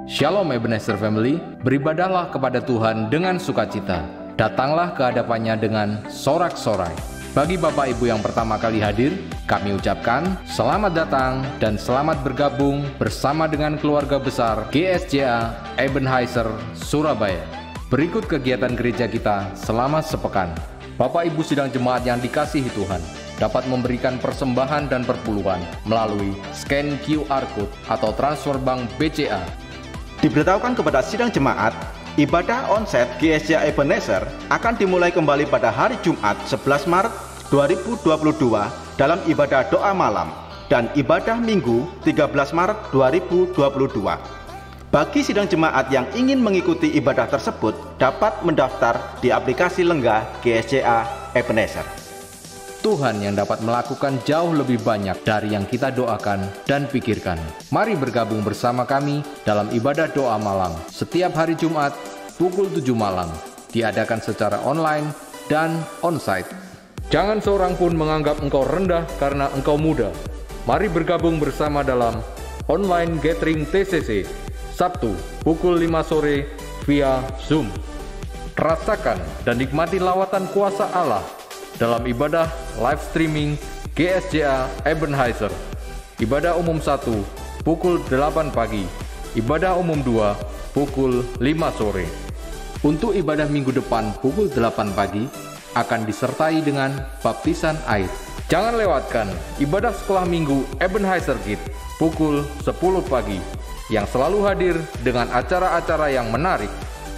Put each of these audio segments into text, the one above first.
Shalom Ebenezer Family, beribadahlah kepada Tuhan dengan sukacita. Datanglah ke hadapannya dengan sorak-sorai. Bagi Bapak Ibu yang pertama kali hadir, kami ucapkan selamat datang dan selamat bergabung bersama dengan keluarga besar GSJA Ebenezer Surabaya. Berikut kegiatan gereja kita selama sepekan. Bapak Ibu sidang jemaat yang dikasihi Tuhan, dapat memberikan persembahan dan perpuluhan melalui scan QR Code atau transfer bank BCA. Diberitahukan kepada sidang jemaat, ibadah onsite GSJA Ebenezer akan dimulai kembali pada hari Jumat 11 Maret 2022 dalam ibadah doa malam dan ibadah Minggu 13 Maret 2022. Bagi sidang jemaat yang ingin mengikuti ibadah tersebut dapat mendaftar di aplikasi Lenggah GSJA Ebenezer. Tuhan yang dapat melakukan jauh lebih banyak dari yang kita doakan dan pikirkan. Mari bergabung bersama kami dalam ibadah doa malam setiap hari Jumat pukul 7 malam. Diadakan secara online dan onsite. Jangan seorang pun menganggap engkau rendah karena engkau muda. Mari bergabung bersama dalam online gathering TCC Sabtu pukul 5 sore via Zoom. Rasakan dan nikmati lawatan kuasa Allah dalam ibadah live streaming GSJA Ebenezer. Ibadah umum 1 pukul 8 pagi, ibadah umum 2 pukul 5 sore. Untuk ibadah minggu depan pukul 8 pagi akan disertai dengan baptisan air. Jangan lewatkan ibadah sekolah minggu Ebenezer Kids pukul 10 pagi yang selalu hadir dengan acara-acara yang menarik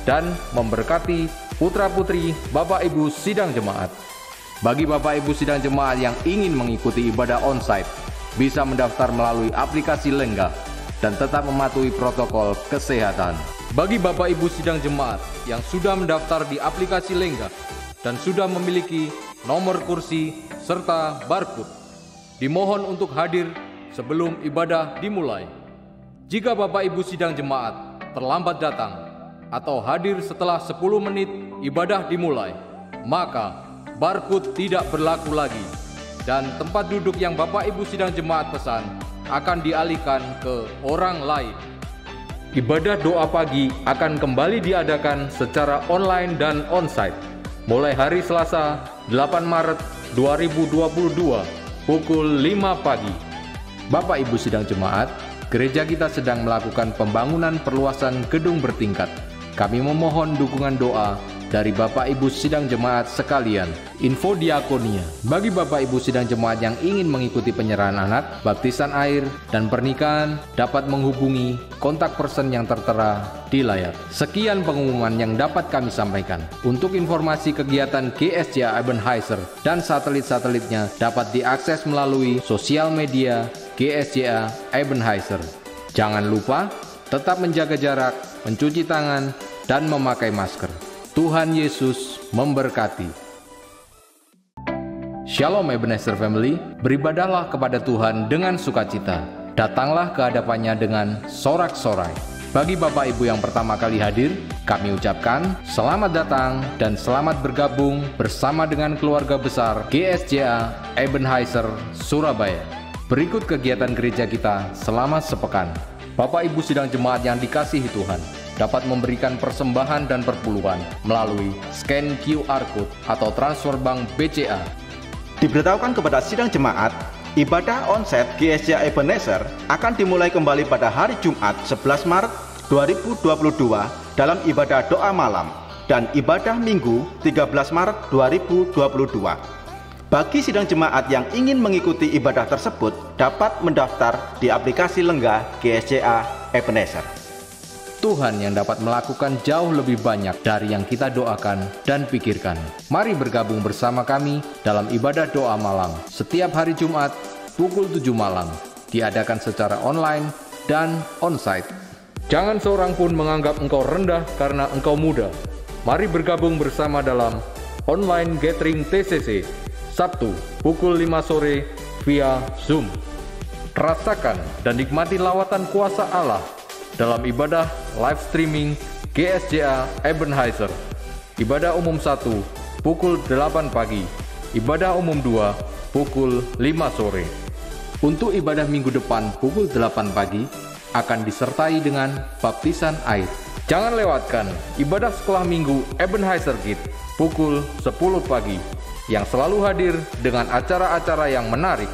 dan memberkati putra-putri Bapak Ibu sidang jemaat. Bagi Bapak Ibu sidang jemaat yang ingin mengikuti ibadah onsite, bisa mendaftar melalui aplikasi Lenggah dan tetap mematuhi protokol kesehatan. Bagi Bapak Ibu sidang jemaat yang sudah mendaftar di aplikasi Lenggah dan sudah memiliki nomor kursi serta barcode, dimohon untuk hadir sebelum ibadah dimulai. Jika Bapak Ibu sidang jemaat terlambat datang atau hadir setelah 10 menit ibadah dimulai, maka barcode tidak berlaku lagi dan tempat duduk yang Bapak Ibu sidang jemaat pesan akan dialihkan ke orang lain. Ibadah doa pagi akan kembali diadakan secara online dan onsite mulai hari Selasa 8 Maret 2022 pukul 5 pagi. Bapak Ibu sidang jemaat, gereja kita sedang melakukan pembangunan perluasan gedung bertingkat. Kami memohon dukungan doa dari Bapak Ibu sidang jemaat sekalian. Info diakonia. Bagi Bapak Ibu sidang jemaat yang ingin mengikuti penyerahan anak, baptisan air, dan pernikahan dapat menghubungi kontak person yang tertera di layar. Sekian pengumuman yang dapat kami sampaikan. Untuk informasi kegiatan GSJA Ebenezer dan satelit-satelitnya dapat diakses melalui sosial media GSJA Ebenezer. Jangan lupa tetap menjaga jarak, mencuci tangan, dan memakai masker. Tuhan Yesus memberkati. Shalom Ebenezer Family, beribadahlah kepada Tuhan dengan sukacita. Datanglah ke hadapannya dengan sorak-sorai. Bagi Bapak Ibu yang pertama kali hadir, kami ucapkan selamat datang dan selamat bergabung bersama dengan keluarga besar GSJA Ebenezer Surabaya. Berikut kegiatan gereja kita selama sepekan. Bapak Ibu sidang jemaat yang dikasihi Tuhan, dapat memberikan persembahan dan perpuluhan melalui scan QR Code atau transfer bank BCA. Diberitahukan kepada sidang jemaat, ibadah onsite GSJA Ebenezer akan dimulai kembali pada hari Jumat 11 Maret 2022 dalam ibadah doa malam dan ibadah Minggu 13 Maret 2022. Bagi sidang jemaat yang ingin mengikuti ibadah tersebut dapat mendaftar di aplikasi Lenggah GSJA Ebenezer. Tuhan yang dapat melakukan jauh lebih banyak dari yang kita doakan dan pikirkan. Mari bergabung bersama kami dalam ibadah doa malam setiap hari Jumat pukul 7 malam. Diadakan secara online dan onsite. Jangan seorang pun menganggap engkau rendah karena engkau muda. Mari bergabung bersama dalam online gathering TCC Sabtu pukul 5 sore via Zoom. Rasakan dan nikmati lawatan kuasa Allah dalam ibadah live streaming GSJA Ebenezer. Ibadah umum 1 pukul 8 pagi, ibadah umum 2 pukul 5 sore. Untuk ibadah minggu depan pukul 8 pagi, akan disertai dengan baptisan air. Jangan lewatkan ibadah sekolah minggu Ebenezer Kids pukul 10 pagi yang selalu hadir dengan acara-acara yang menarik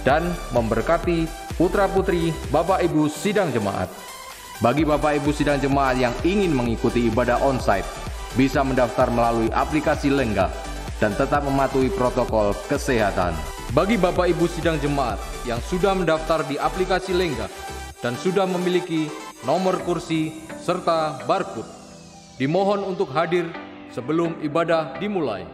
dan memberkati putra-putri Bapak Ibu sidang jemaat. Bagi Bapak Ibu sidang jemaat yang ingin mengikuti ibadah onsite, bisa mendaftar melalui aplikasi Lengga dan tetap mematuhi protokol kesehatan. Bagi Bapak Ibu sidang jemaat yang sudah mendaftar di aplikasi Lengga dan sudah memiliki nomor kursi serta barcode, dimohon untuk hadir sebelum ibadah dimulai.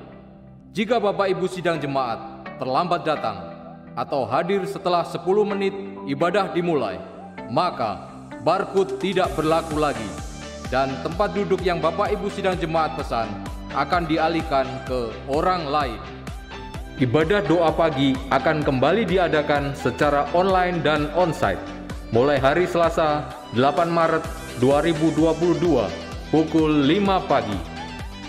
Jika Bapak Ibu sidang jemaat terlambat datang atau hadir setelah 10 menit ibadah dimulai, maka barcode tidak berlaku lagi dan tempat duduk yang Bapak Ibu sidang jemaat pesan akan dialihkan ke orang lain. Ibadah doa pagi akan kembali diadakan secara online dan onsite mulai hari Selasa 8 Maret 2022 pukul 5 pagi.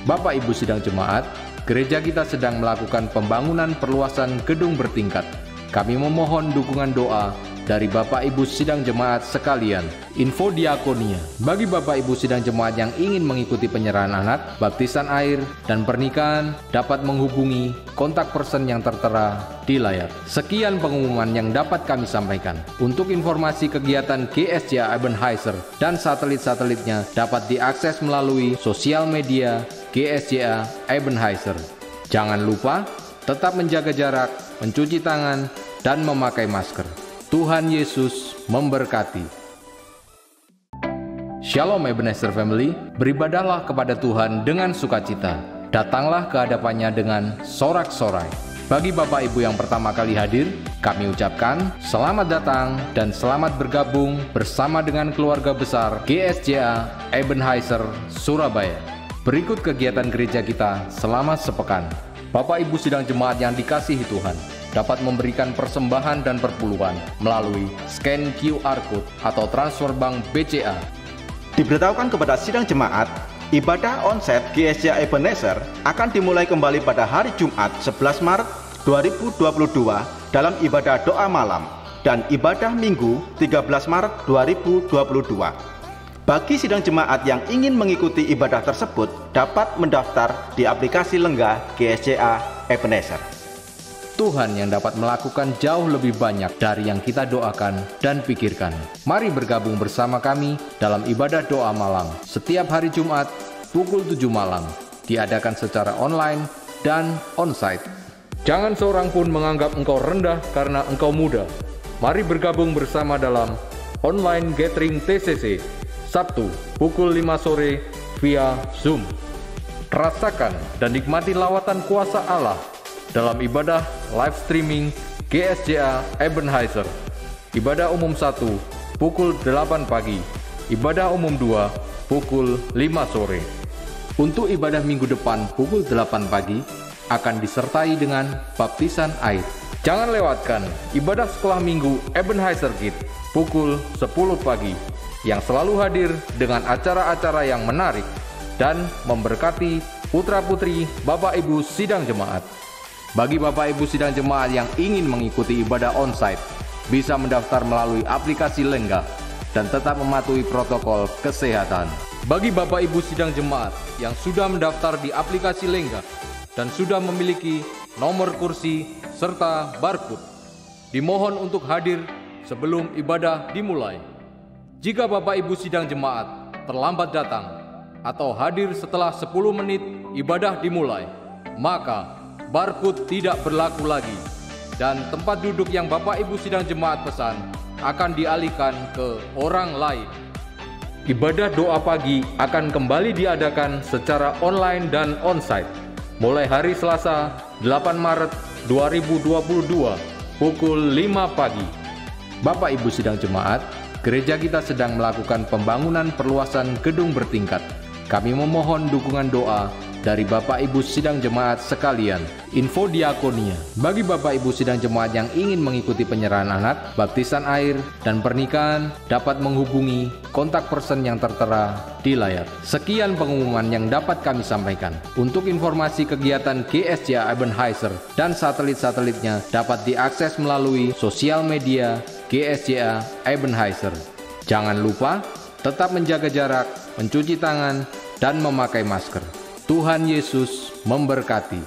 Bapak Ibu sidang jemaat, gereja kita sedang melakukan pembangunan perluasan gedung bertingkat. Kami memohon dukungan doa dari Bapak Ibu sidang jemaat sekalian. Info diakonia. Bagi Bapak Ibu sidang jemaat yang ingin mengikuti penyerahan anak, baptisan air, dan pernikahan dapat menghubungi kontak person yang tertera di layar. Sekian pengumuman yang dapat kami sampaikan. Untuk informasi kegiatan GSJA Ebenezer dan satelit-satelitnya dapat diakses melalui sosial media GSJA Ebenezer. Jangan lupa tetap menjaga jarak, mencuci tangan, dan memakai masker. Tuhan Yesus memberkati. Shalom Ebenezer Family, beribadahlah kepada Tuhan dengan sukacita. Datanglah ke hadapannya dengan sorak-sorai. Bagi Bapak Ibu yang pertama kali hadir, kami ucapkan selamat datang dan selamat bergabung bersama dengan keluarga besar GSJA Ebenezer Surabaya. Berikut kegiatan gereja kita selama sepekan. Bapak Ibu sidang jemaat yang dikasihi Tuhan, dapat memberikan persembahan dan perpuluhan melalui scan QR Code atau transfer bank BCA. Diberitahukan kepada sidang jemaat, ibadah onsite GSJA Ebenezer akan dimulai kembali pada hari Jumat 11 Maret 2022 dalam ibadah doa malam dan ibadah Minggu 13 Maret 2022. Bagi sidang jemaat yang ingin mengikuti ibadah tersebut dapat mendaftar di aplikasi Lengga GSJA Ebenezer. Tuhan yang dapat melakukan jauh lebih banyak dari yang kita doakan dan pikirkan. Mari bergabung bersama kami dalam ibadah doa malam setiap hari Jumat pukul 7 malam, diadakan secara online dan onsite. Jangan seorang pun menganggap engkau rendah karena engkau muda. Mari bergabung bersama dalam online gathering TCC Sabtu pukul 5 sore via Zoom. Rasakan dan nikmati lawatan kuasa Allah dalam ibadah live streaming GSJA Ebenezer. Ibadah umum 1 pukul 8 pagi, ibadah umum 2 pukul 5 sore. Untuk ibadah minggu depan pukul 8 pagi akan disertai dengan baptisan air. Jangan lewatkan ibadah sekolah minggu Ebenezer Kids pukul 10 pagi yang selalu hadir dengan acara-acara yang menarik dan memberkati putra-putri Bapak Ibu sidang jemaat. Bagi Bapak Ibu sidang jemaat yang ingin mengikuti ibadah onsite, bisa mendaftar melalui aplikasi Lengga dan tetap mematuhi protokol kesehatan. Bagi Bapak Ibu sidang jemaat yang sudah mendaftar di aplikasi Lengga dan sudah memiliki nomor kursi serta barcode, dimohon untuk hadir sebelum ibadah dimulai. Jika Bapak Ibu sidang jemaat terlambat datang atau hadir setelah 10 menit ibadah dimulai, maka barcode tidak berlaku lagi dan tempat duduk yang Bapak Ibu sidang jemaat pesan akan dialihkan ke orang lain. Ibadah doa pagi akan kembali diadakan secara online dan onsite mulai hari Selasa 8 Maret 2022 pukul 5 pagi. Bapak Ibu sidang jemaat, gereja kita sedang melakukan pembangunan perluasan gedung bertingkat. Kami memohon dukungan doa dari Bapak Ibu sidang jemaat sekalian. Info diakonia. Bagi Bapak Ibu sidang jemaat yang ingin mengikuti penyerahan anak, baptisan air, dan pernikahan dapat menghubungi kontak person yang tertera di layar. Sekian pengumuman yang dapat kami sampaikan. Untuk informasi kegiatan GSJA Ebenezer dan satelit-satelitnya dapat diakses melalui sosial media GSJA Ebenezer. Jangan lupa tetap menjaga jarak, mencuci tangan, dan memakai masker. Tuhan Yesus memberkati.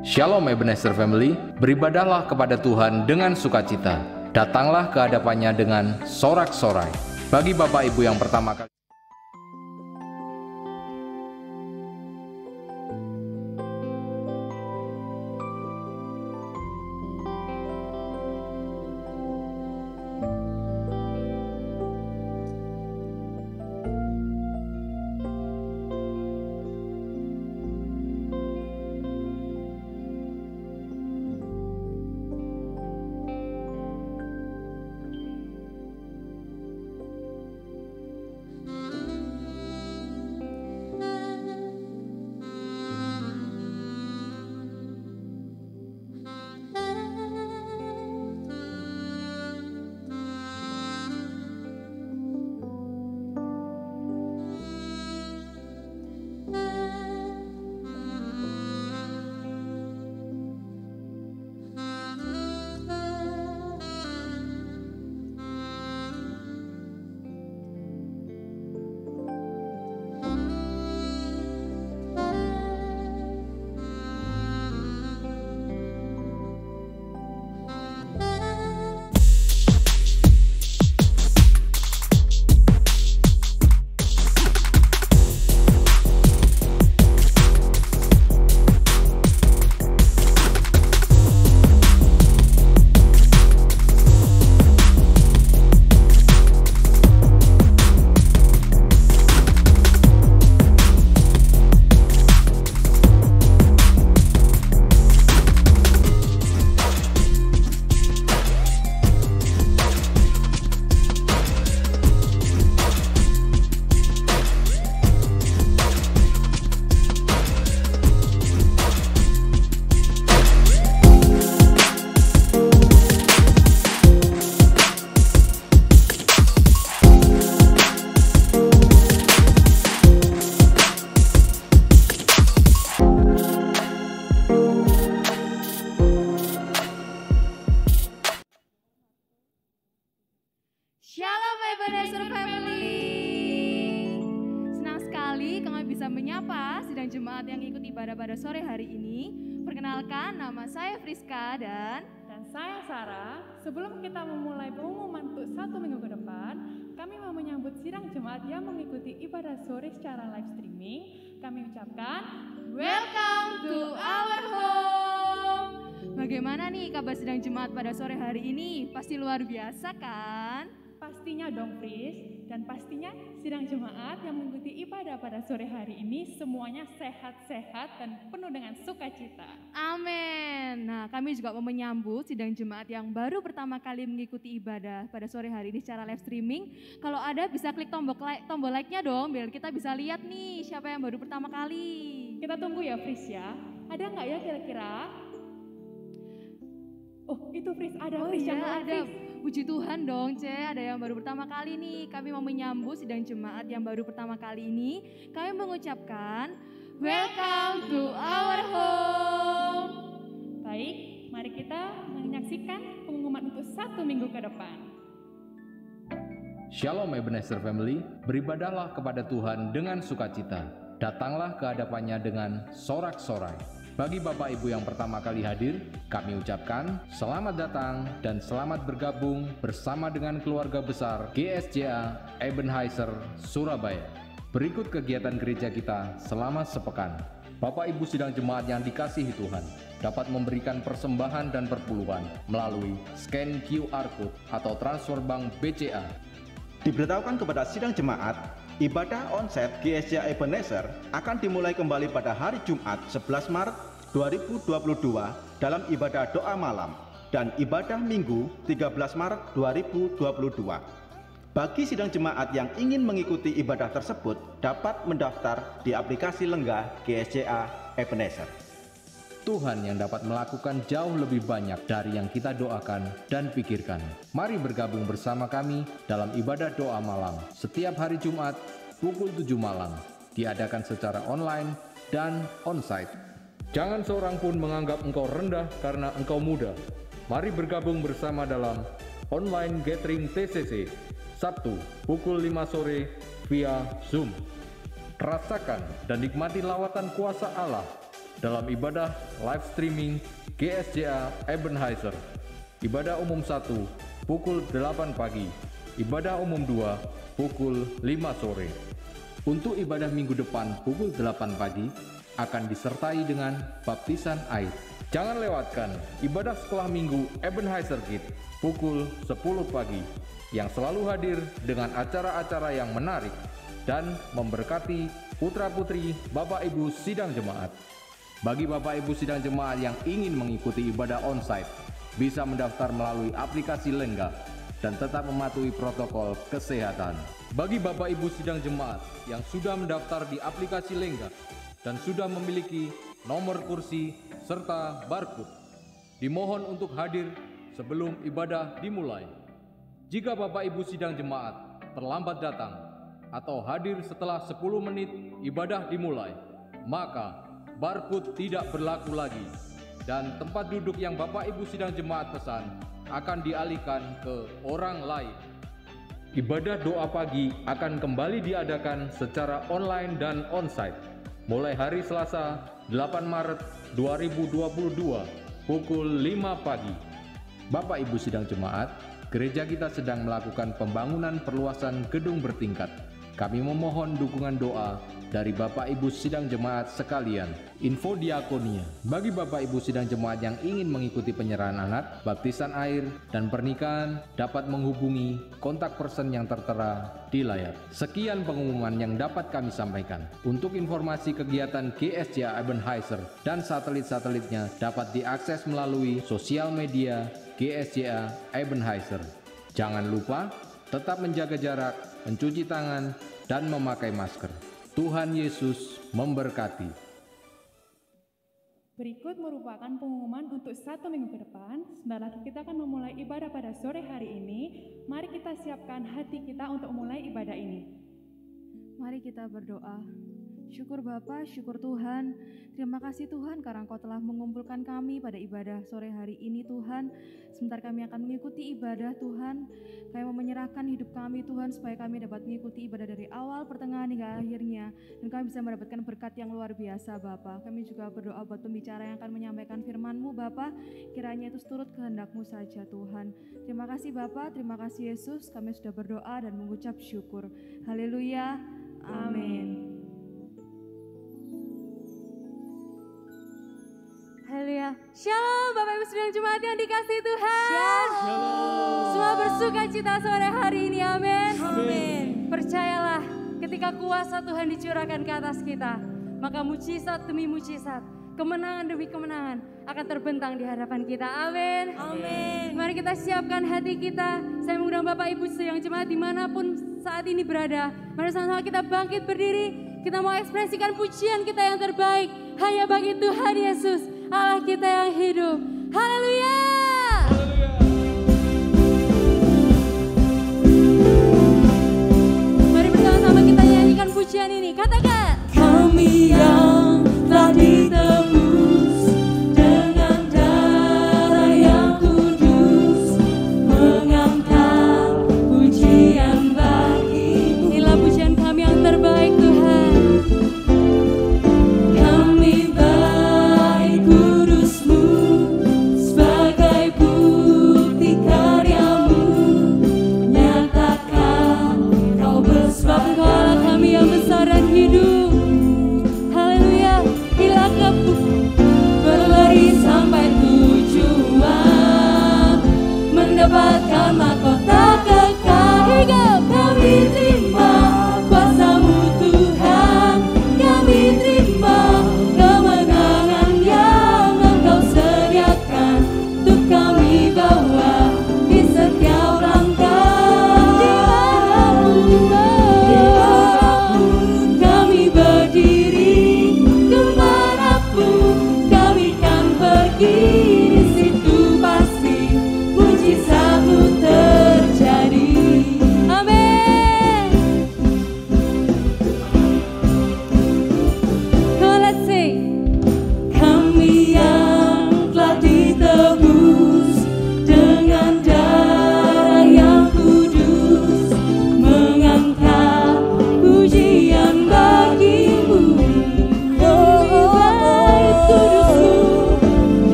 Shalom Ebenezer Family, beribadahlah kepada Tuhan dengan sukacita. Datanglah ke hadapannya dengan sorak-sorai. Bagi Bapak Ibu yang pertama kali Shalom Ebenezer Family. Senang sekali kami bisa menyapa sidang jemaat yang ikut ibadah pada sore hari ini. Perkenalkan, nama saya Friska dan saya Sarah. Sebelum kita memulai pengumuman untuk 1 minggu ke depan, kami mau menyambut sidang jemaat yang mengikuti ibadah sore secara live streaming. Kami ucapkan welcome to our home. Bagaimana nih kabar sidang jemaat pada sore hari ini? Pasti luar biasa kan? Pastinya dong, Fris. Dan pastinya sidang jemaat yang mengikuti ibadah pada sore hari ini semuanya sehat-sehat dan penuh dengan sukacita. Amin. Nah, kami juga mau menyambut sidang jemaat yang baru pertama kali mengikuti ibadah pada sore hari ini secara live streaming. Kalau ada bisa klik tombol like-nya dong, biar kita bisa lihat nih siapa yang baru pertama kali. Kita tunggu ya, Fris ya. Ada nggak ya kira-kira? Oh, itu Fris, ada Fris yang ada. Puji Tuhan dong, ada yang baru pertama kali nih. Kami mau menyambut sidang jemaat yang baru pertama kali ini. Kami mengucapkan welcome to our home. Baik, mari kita menyaksikan pengumuman untuk 1 minggu ke depan. Shalom Ebenezer Family, beribadahlah kepada Tuhan dengan sukacita. Datanglah ke hadapannya dengan sorak-sorai. Bagi Bapak Ibu yang pertama kali hadir, kami ucapkan selamat datang dan selamat bergabung bersama dengan keluarga besar GSJA Ebenezer Surabaya. Berikut kegiatan gereja kita selama sepekan. Bapak Ibu sidang jemaat yang dikasihi Tuhan dapat memberikan persembahan dan perpuluhan melalui scan QR Code atau transfer bank BCA. Diberitahukan kepada sidang jemaat, ibadah onsite GSJA Ebenezer akan dimulai kembali pada hari Jumat 11 Maret 2022 dalam ibadah doa malam dan ibadah Minggu 13 Maret 2022. Bagi sidang jemaat yang ingin mengikuti ibadah tersebut dapat mendaftar di aplikasi Lenggah GSJA Ebenezer. Tuhan yang dapat melakukan jauh lebih banyak dari yang kita doakan dan pikirkan. Mari bergabung bersama kami dalam ibadah doa malam setiap hari Jumat pukul 7 malam. Diadakan secara online dan onsite. Jangan seorang pun menganggap engkau rendah karena engkau muda. Mari bergabung bersama dalam online gathering TCC, Sabtu pukul 5 sore via Zoom. Rasakan dan nikmati lawatan kuasa Allah dalam ibadah live streaming GSJA Ebenezer. Ibadah umum 1 pukul 8 pagi, ibadah umum 2 pukul 5 sore. Untuk ibadah minggu depan pukul 8 pagi akan disertai dengan baptisan air. Jangan lewatkan ibadah sekolah minggu Ebenezer Kids pukul 10 pagi yang selalu hadir dengan acara-acara yang menarik dan memberkati putra-putri Bapak Ibu Sidang Jemaat. Bagi Bapak Ibu Sidang Jemaat yang ingin mengikuti ibadah onsite, bisa mendaftar melalui aplikasi Lengga dan tetap mematuhi protokol kesehatan. Bagi Bapak Ibu Sidang Jemaat yang sudah mendaftar di aplikasi Lengga dan sudah memiliki nomor kursi serta barcode, dimohon untuk hadir sebelum ibadah dimulai. Jika Bapak Ibu Sidang Jemaat terlambat datang atau hadir setelah 10 menit ibadah dimulai, maka barcode tidak berlaku lagi dan tempat duduk yang Bapak Ibu Sidang Jemaat pesan akan dialihkan ke orang lain. Ibadah doa pagi akan kembali diadakan secara online dan onsite mulai hari Selasa 8 Maret 2022 pukul 5 pagi. Bapak Ibu Sidang Jemaat, gereja kita sedang melakukan pembangunan perluasan gedung bertingkat. Kami memohon dukungan doa dari Bapak Ibu Sidang Jemaat sekalian. Info diakonia. Bagi Bapak Ibu Sidang Jemaat yang ingin mengikuti penyerahan anak, baptisan air, dan pernikahan dapat menghubungi kontak person yang tertera di layar. Sekian pengumuman yang dapat kami sampaikan. Untuk informasi kegiatan GSJA Ebenezer dan satelit-satelitnya dapat diakses melalui sosial media GSJA Ebenezer. Jangan lupa tetap menjaga jarak, mencuci tangan, dan memakai masker. Tuhan Yesus memberkati. Berikut merupakan pengumuman untuk 1 minggu ke depan. Sebentar lagi kita akan memulai ibadah pada sore hari ini. Mari kita siapkan hati kita untuk memulai ibadah ini. Mari kita berdoa. Syukur Bapa, syukur Tuhan. Terima kasih Tuhan karena Engkau telah mengumpulkan kami pada ibadah sore hari ini Tuhan. Sebentar kami akan mengikuti ibadah Tuhan. Kami mau menyerahkan hidup kami Tuhan supaya kami dapat mengikuti ibadah dari awal, pertengahan hingga akhirnya. Dan kami bisa mendapatkan berkat yang luar biasa Bapa. Kami juga berdoa buat pembicara yang akan menyampaikan firman-Mu Bapa. Kiranya itu turut kehendak-Mu saja Tuhan. Terima kasih Bapa, terima kasih Yesus. Kami sudah berdoa dan mengucap syukur. Haleluya. Amin. Haleluya. Shalom Bapak Ibu Sidang Jemaat yang dikasihi Tuhan. Shalom. Semua bersuka cita sore hari ini. Amin. Amin. Percayalah ketika kuasa Tuhan dicurahkan ke atas kita, maka mujizat demi mujizat, kemenangan demi kemenangan akan terbentang di hadapan kita. Amin. Amin. Mari kita siapkan hati kita. Saya mengundang Bapak Ibu Sidang Jemaat dimanapun saat ini berada. Mari sama-sama kita bangkit berdiri. Kita mau ekspresikan pujian kita yang terbaik hanya bagi Tuhan Yesus, Allah kita yang hidup. Haleluya. Mari bersama-sama kita nyanyikan pujian ini. Katakan, Kami yang telah ditebus dengan darah yang kudus, mengangkat pujian bagi-Mu. inilah pujian kami yang terbaik Tuhan. Kami baik kudus-Mu,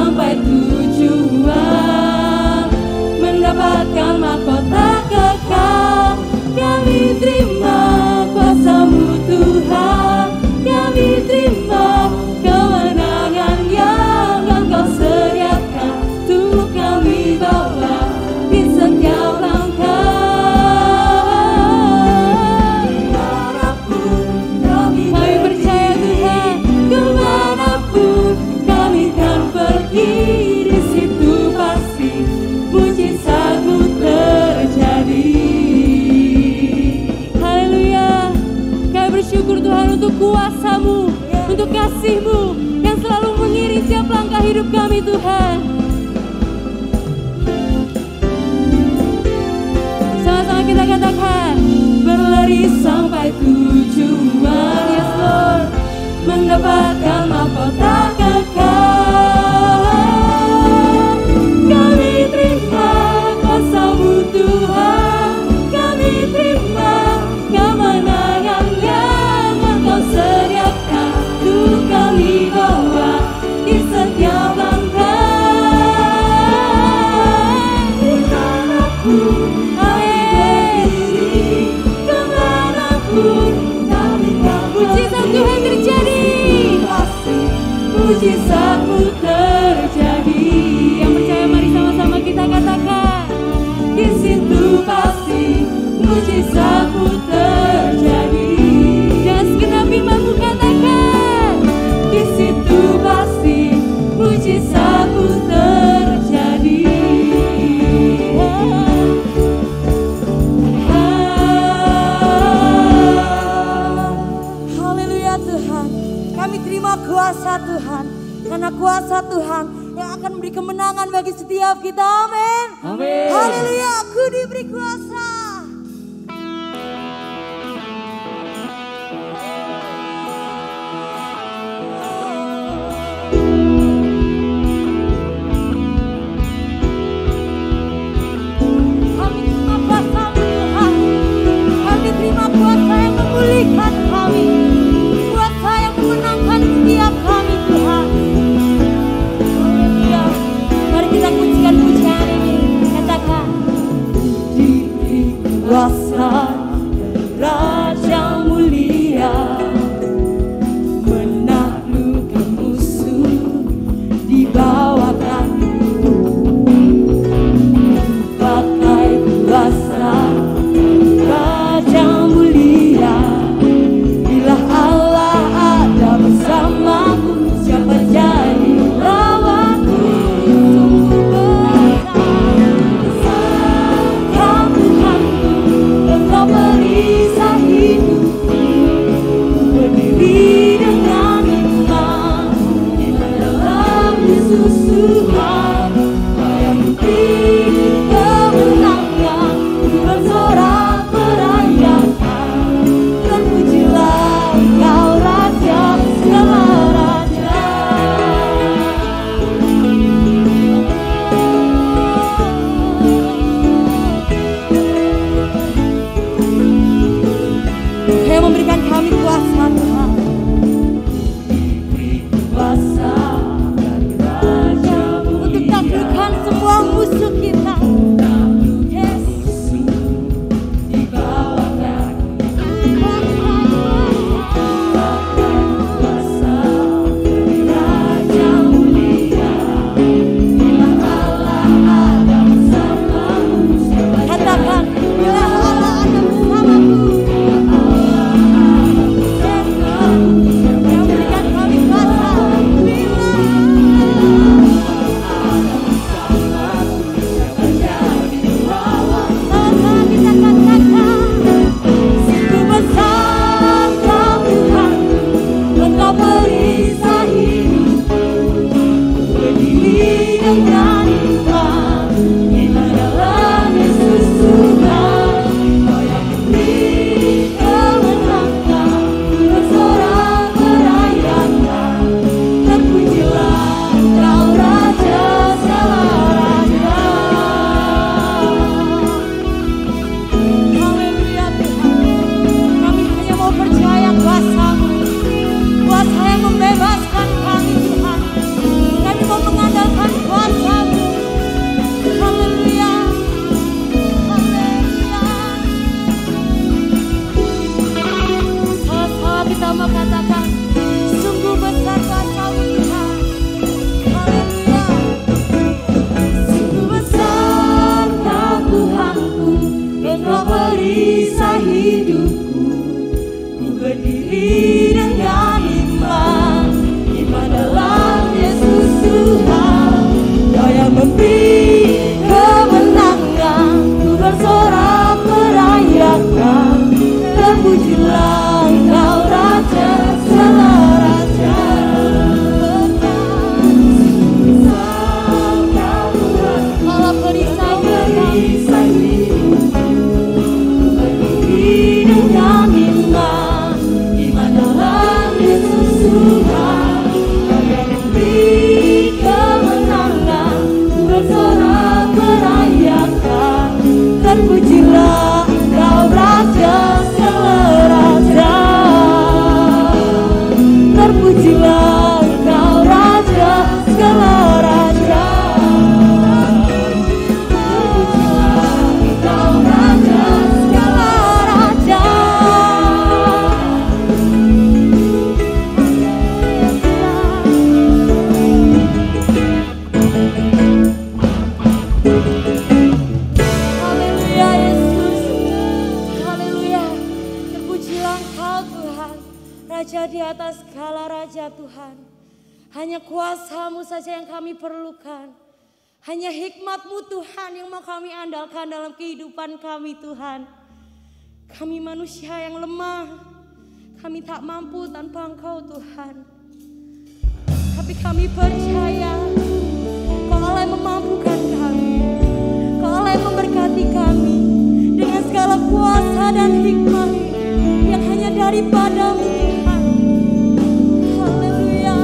sampai tujuan, mendapatkan mahkota kekal. Kami terima kuasa-Mu Tuhan, kami terima kemenangan yang Engkau sediakan untuk kami bawa di setiap langkah. Kemanapun kami percaya Tuhan, kemanapun kami kan pergi, di situ pasti mujizat-Mu terjadi. Haleluya, kami bersyukur Tuhan untuk kuasa-Mu, untuk kasih-Mu yang selalu mengiringi setiap langkah hidup kami Tuhan. Sama-sama kita katakan, berlari sampai tujuan, yes Lord, mendapatkan mahkota kekal. Kami terima kuasa-Mu Tuhan, kami terima kemenangan yang Engkau sediakan untuk kami bawa di setiap langkah. Kemanapun kami berdiri, kemanapun kami kan mujizat Tuhan terjadi, pasti mujizat-Mu terjadi. Yang percaya mari sama-sama kita katakan, di situ pasti mujizat-Mu terjadi. Jangan segenap imanmu katakan, di situ pasti mujizat-Mu terjadi. Haleluya Tuhan, kami terima kuasa Tuhan, karena kuasa Tuhan yang akan memberi kemenangan bagi setiap kita. Amin. Amin. Haleluya, aku diberi kuasa. Kami terima kuasa-Mu Tuhan, kami terima kuasa yang memulihkan kami, kuasa yang memenangkan setiap kami Tuhan. Haleluya, mari kita pujikan pujian ini, katakan, diberi kuasa Raja mulia, menaklukkan musuh di bawah kaki. Pakai kuasa Raja mulia, bila Allah ada bersamaku, siapa jadi lawanku? Sungguh besar Tuhanku, Engkau perisai hidupku, berdiri dengan iman di dalam Yesus Tuhan. Kau yang beri kemenangan, bersorak merayakan, terpujilah Engkau Raja segala raja. Yang memberikan kami kuasa Tuhan, diberi kuasa dari Raja untuk taklukkan semua musuh kita. Yesus di bawah kaki. Kuasa dari Raja mulia, bila Allah ada bersamamu, katakan, bila Allah ada bersamaku. Yang berikan kami kuasa, bila sama kita katakan, sungguh besar Tuhan, Engkau perisai hidupku, berdiri dengan iman di dalam Yesus Tuhan. Kau yang beri kemenangan, bersorak merayakan, terpujilah Engkau Raja segala raja. Haleluya Tuhan, kami hanya mau percaya kuasa-Mu, kuasa yang membebaskan kami Tuhan. Kami mau mengandalkan Hanya kuasa-Mu saja yang kami perlukan. Hanya hikmat-Mu Tuhan yang mau kami andalkan dalam kehidupan kami Tuhan. Kami manusia yang lemah. Kami tak mampu tanpa Engkau Tuhan. Tapi kami percaya Kau Allah yang memampukan kami. Kau Allah yang memberkati kami dengan segala kuasa dan hikmat yang hanya daripada-Mu Tuhan. Haleluya.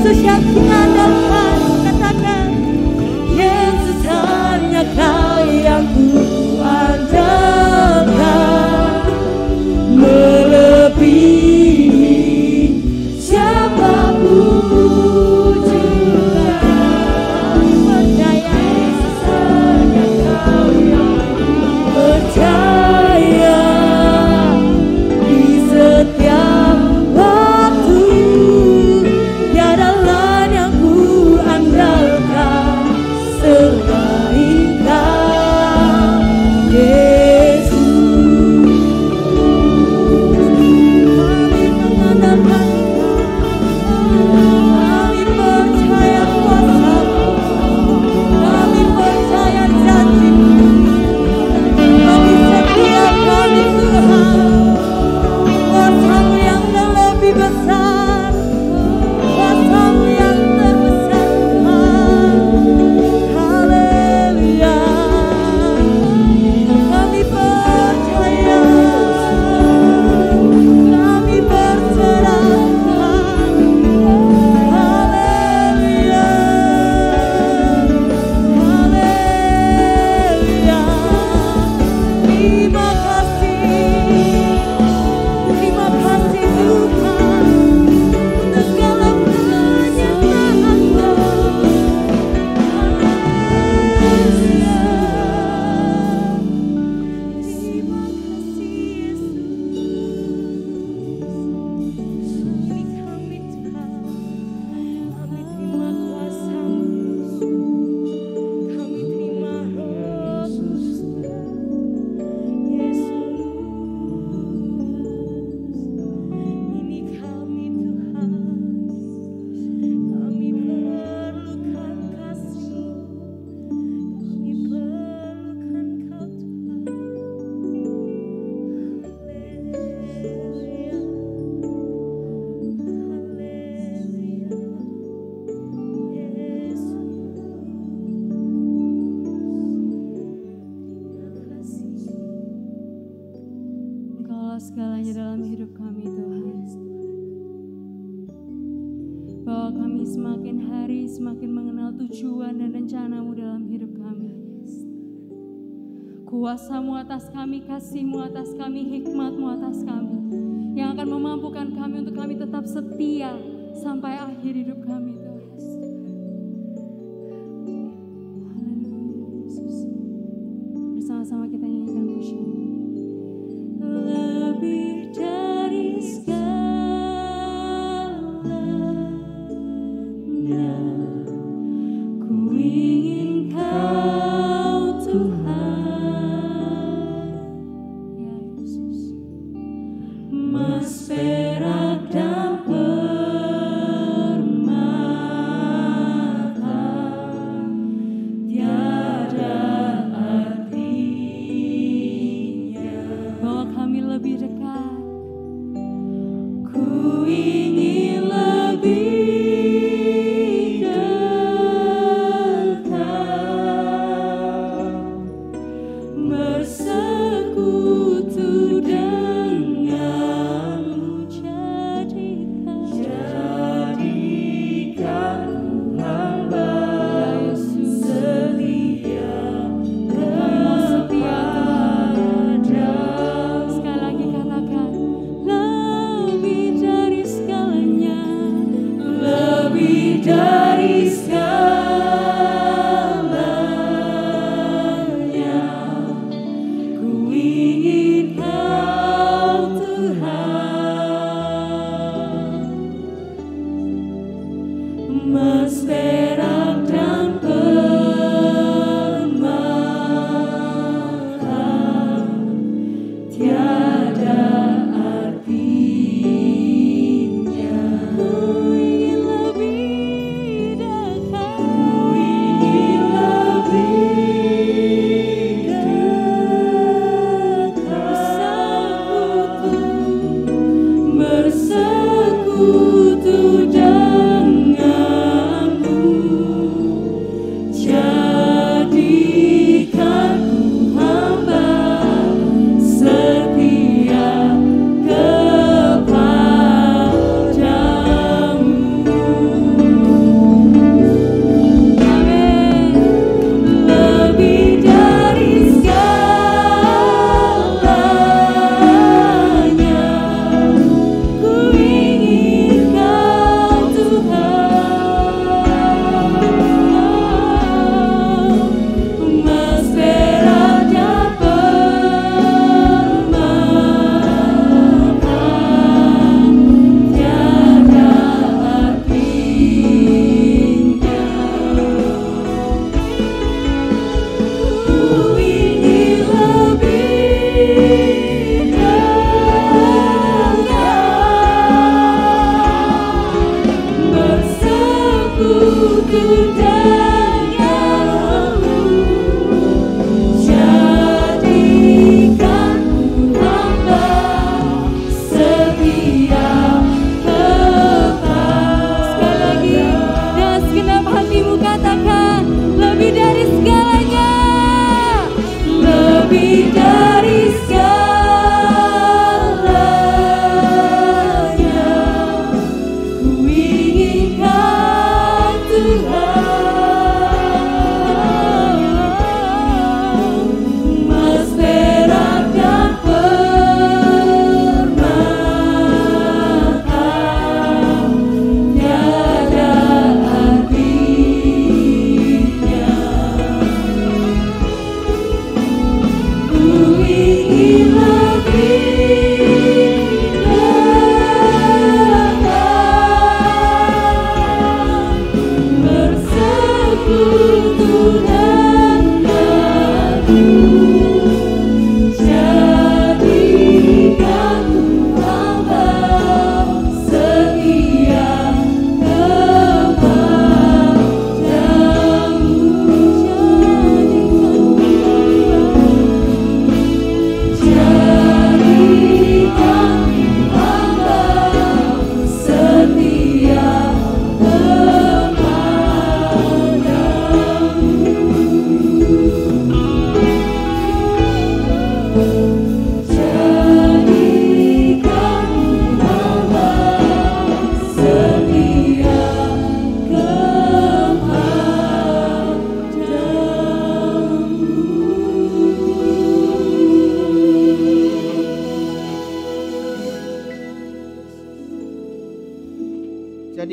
Yesus yang kita andalkan, katakan segalanya dalam hidup kami Tuhan. Bahwa kami semakin hari semakin mengenal tujuan dan rencana-Mu dalam hidup kami. Kuasa-Mu atas kami, kasih-Mu atas kami, hikmat-Mu atas kami, yang akan memampukan kami untuk kami tetap setia sampai akhir hidup kami Tuhan. Haleluya Yesus. Bersama-sama kita nyanyikan pujian ini. Lebih dari segalanya, ku ingin Kau Tuhan. Ya Yesus. Mas perak dan permata tiada artinya, bahwa kami lebih dekat. Ku ingin lebih dekat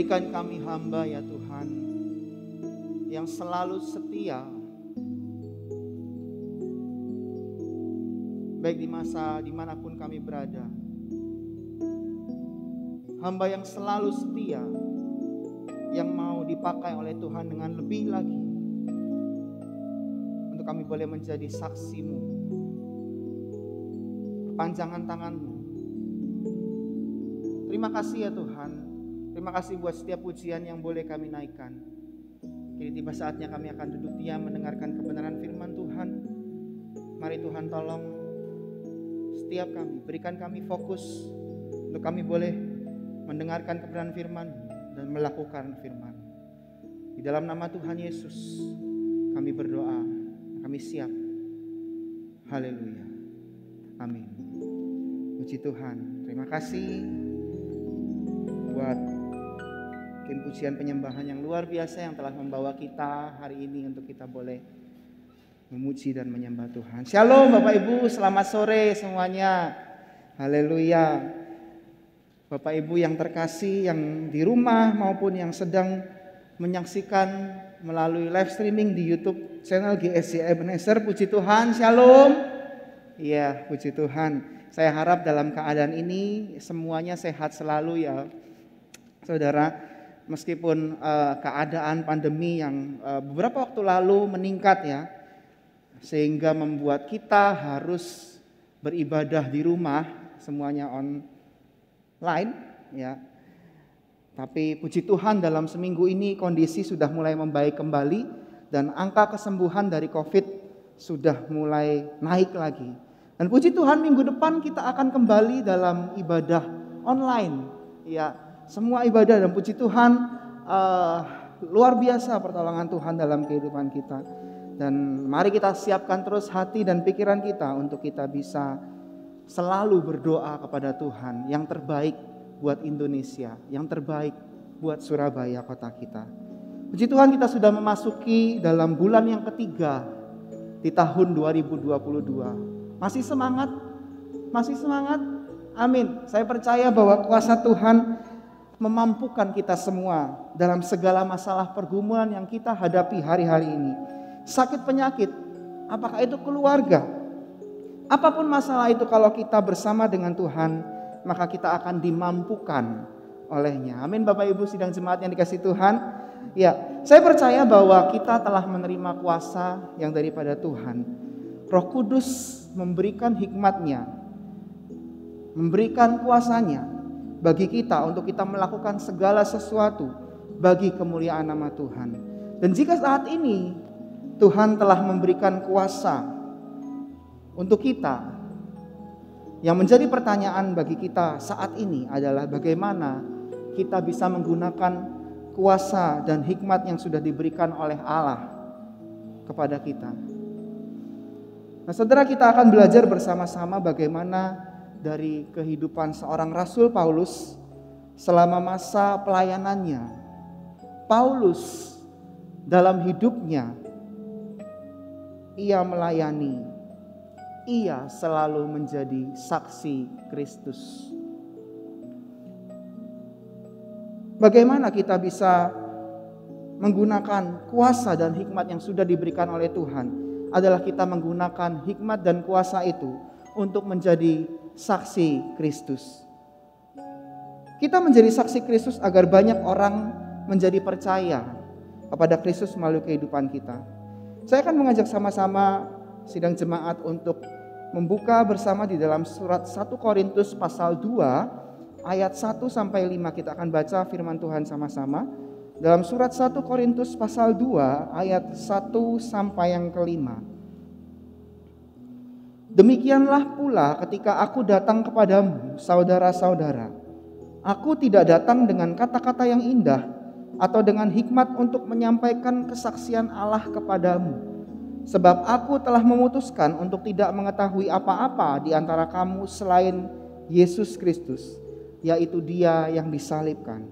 Jadikan kami hamba ya Tuhan, yang selalu setia, baik di masa dimanapun kami berada. Hamba yang selalu setia, yang mau dipakai oleh Tuhan dengan lebih lagi, untuk kami boleh menjadi saksi-Mu, perpanjangan tangan-Mu. Terima kasih ya Tuhan, terima kasih buat setiap pujian yang boleh kami naikkan. Kini tiba saatnya kami akan duduk diam mendengarkan kebenaran firman Tuhan. Mari Tuhan tolong setiap kami, berikan kami fokus untuk kami boleh mendengarkan kebenaran firman dan melakukan firman. Di dalam nama Tuhan Yesus kami berdoa, kami siap. Haleluya. Amin. Puji Tuhan. Terima kasih buat tim pujian penyembahan yang luar biasa yang telah membawa kita hari ini untuk kita boleh memuji dan menyembah Tuhan. Shalom Bapak Ibu, selamat sore semuanya. Haleluya. Bapak Ibu yang terkasih, yang di rumah maupun yang sedang menyaksikan melalui live streaming di YouTube channel GSJA Ebenezer, puji Tuhan. Shalom. Iya, puji Tuhan. Saya harap dalam keadaan ini semuanya sehat selalu ya Saudara. Meskipun keadaan pandemi yang beberapa waktu lalu meningkat ya, sehingga membuat kita harus beribadah di rumah, semuanya online ya. Tapi puji Tuhan dalam seminggu ini kondisi sudah mulai membaik kembali dan angka kesembuhan dari COVID sudah mulai naik lagi. Dan puji Tuhan minggu depan kita akan kembali dalam ibadah online ya. Semua ibadah, dan puji Tuhan luar biasa pertolongan Tuhan dalam kehidupan kita. Dan mari kita siapkan terus hati dan pikiran kita untuk kita bisa selalu berdoa kepada Tuhan yang terbaik buat Indonesia, yang terbaik buat Surabaya kota kita. Puji Tuhan kita sudah memasuki dalam bulan yang ketiga di tahun 2022. Masih semangat? Masih semangat? Amin. Saya percaya bahwa kuasa Tuhan memampukan kita semua dalam segala masalah pergumulan yang kita hadapi hari-hari ini. Sakit penyakit, apakah itu keluarga, apapun masalah itu, kalau kita bersama dengan Tuhan, maka kita akan dimampukan olehnya. Amin Bapak Ibu sidang jemaat yang dikasihi Tuhan. Ya, saya percaya bahwa kita telah menerima kuasa yang daripada Tuhan. Roh Kudus memberikan hikmat-Nya, memberikan kuasa-Nya bagi kita untuk kita melakukan segala sesuatu bagi kemuliaan nama Tuhan. Dan jika saat ini Tuhan telah memberikan kuasa untuk kita, yang menjadi pertanyaan bagi kita saat ini adalah bagaimana kita bisa menggunakan kuasa dan hikmat yang sudah diberikan oleh Allah kepada kita. Nah saudara, kita akan belajar bersama-sama bagaimana dari kehidupan seorang Rasul Paulus selama masa pelayanannya. Paulus dalam hidupnya, ia melayani, ia selalu menjadi saksi Kristus. Bagaimana kita bisa menggunakan kuasa dan hikmat yang sudah diberikan oleh Tuhan? Adalah kita menggunakan hikmat dan kuasa itu untuk menjadi saksi Kristus. Kita menjadi saksi Kristus agar banyak orang menjadi percaya kepada Kristus melalui kehidupan kita. Saya akan mengajak sama-sama sidang jemaat untuk membuka bersama di dalam surat 1 Korintus pasal 2 ayat 1 sampai 5. Kita akan baca firman Tuhan sama-sama. Dalam surat 1 Korintus pasal 2 ayat 1 sampai yang kelima. Demikianlah pula ketika aku datang kepadamu, saudara-saudara. Aku tidak datang dengan kata-kata yang indah atau dengan hikmat untuk menyampaikan kesaksian Allah kepadamu. Sebab aku telah memutuskan untuk tidak mengetahui apa-apa di antara kamu selain Yesus Kristus, yaitu Dia yang disalibkan.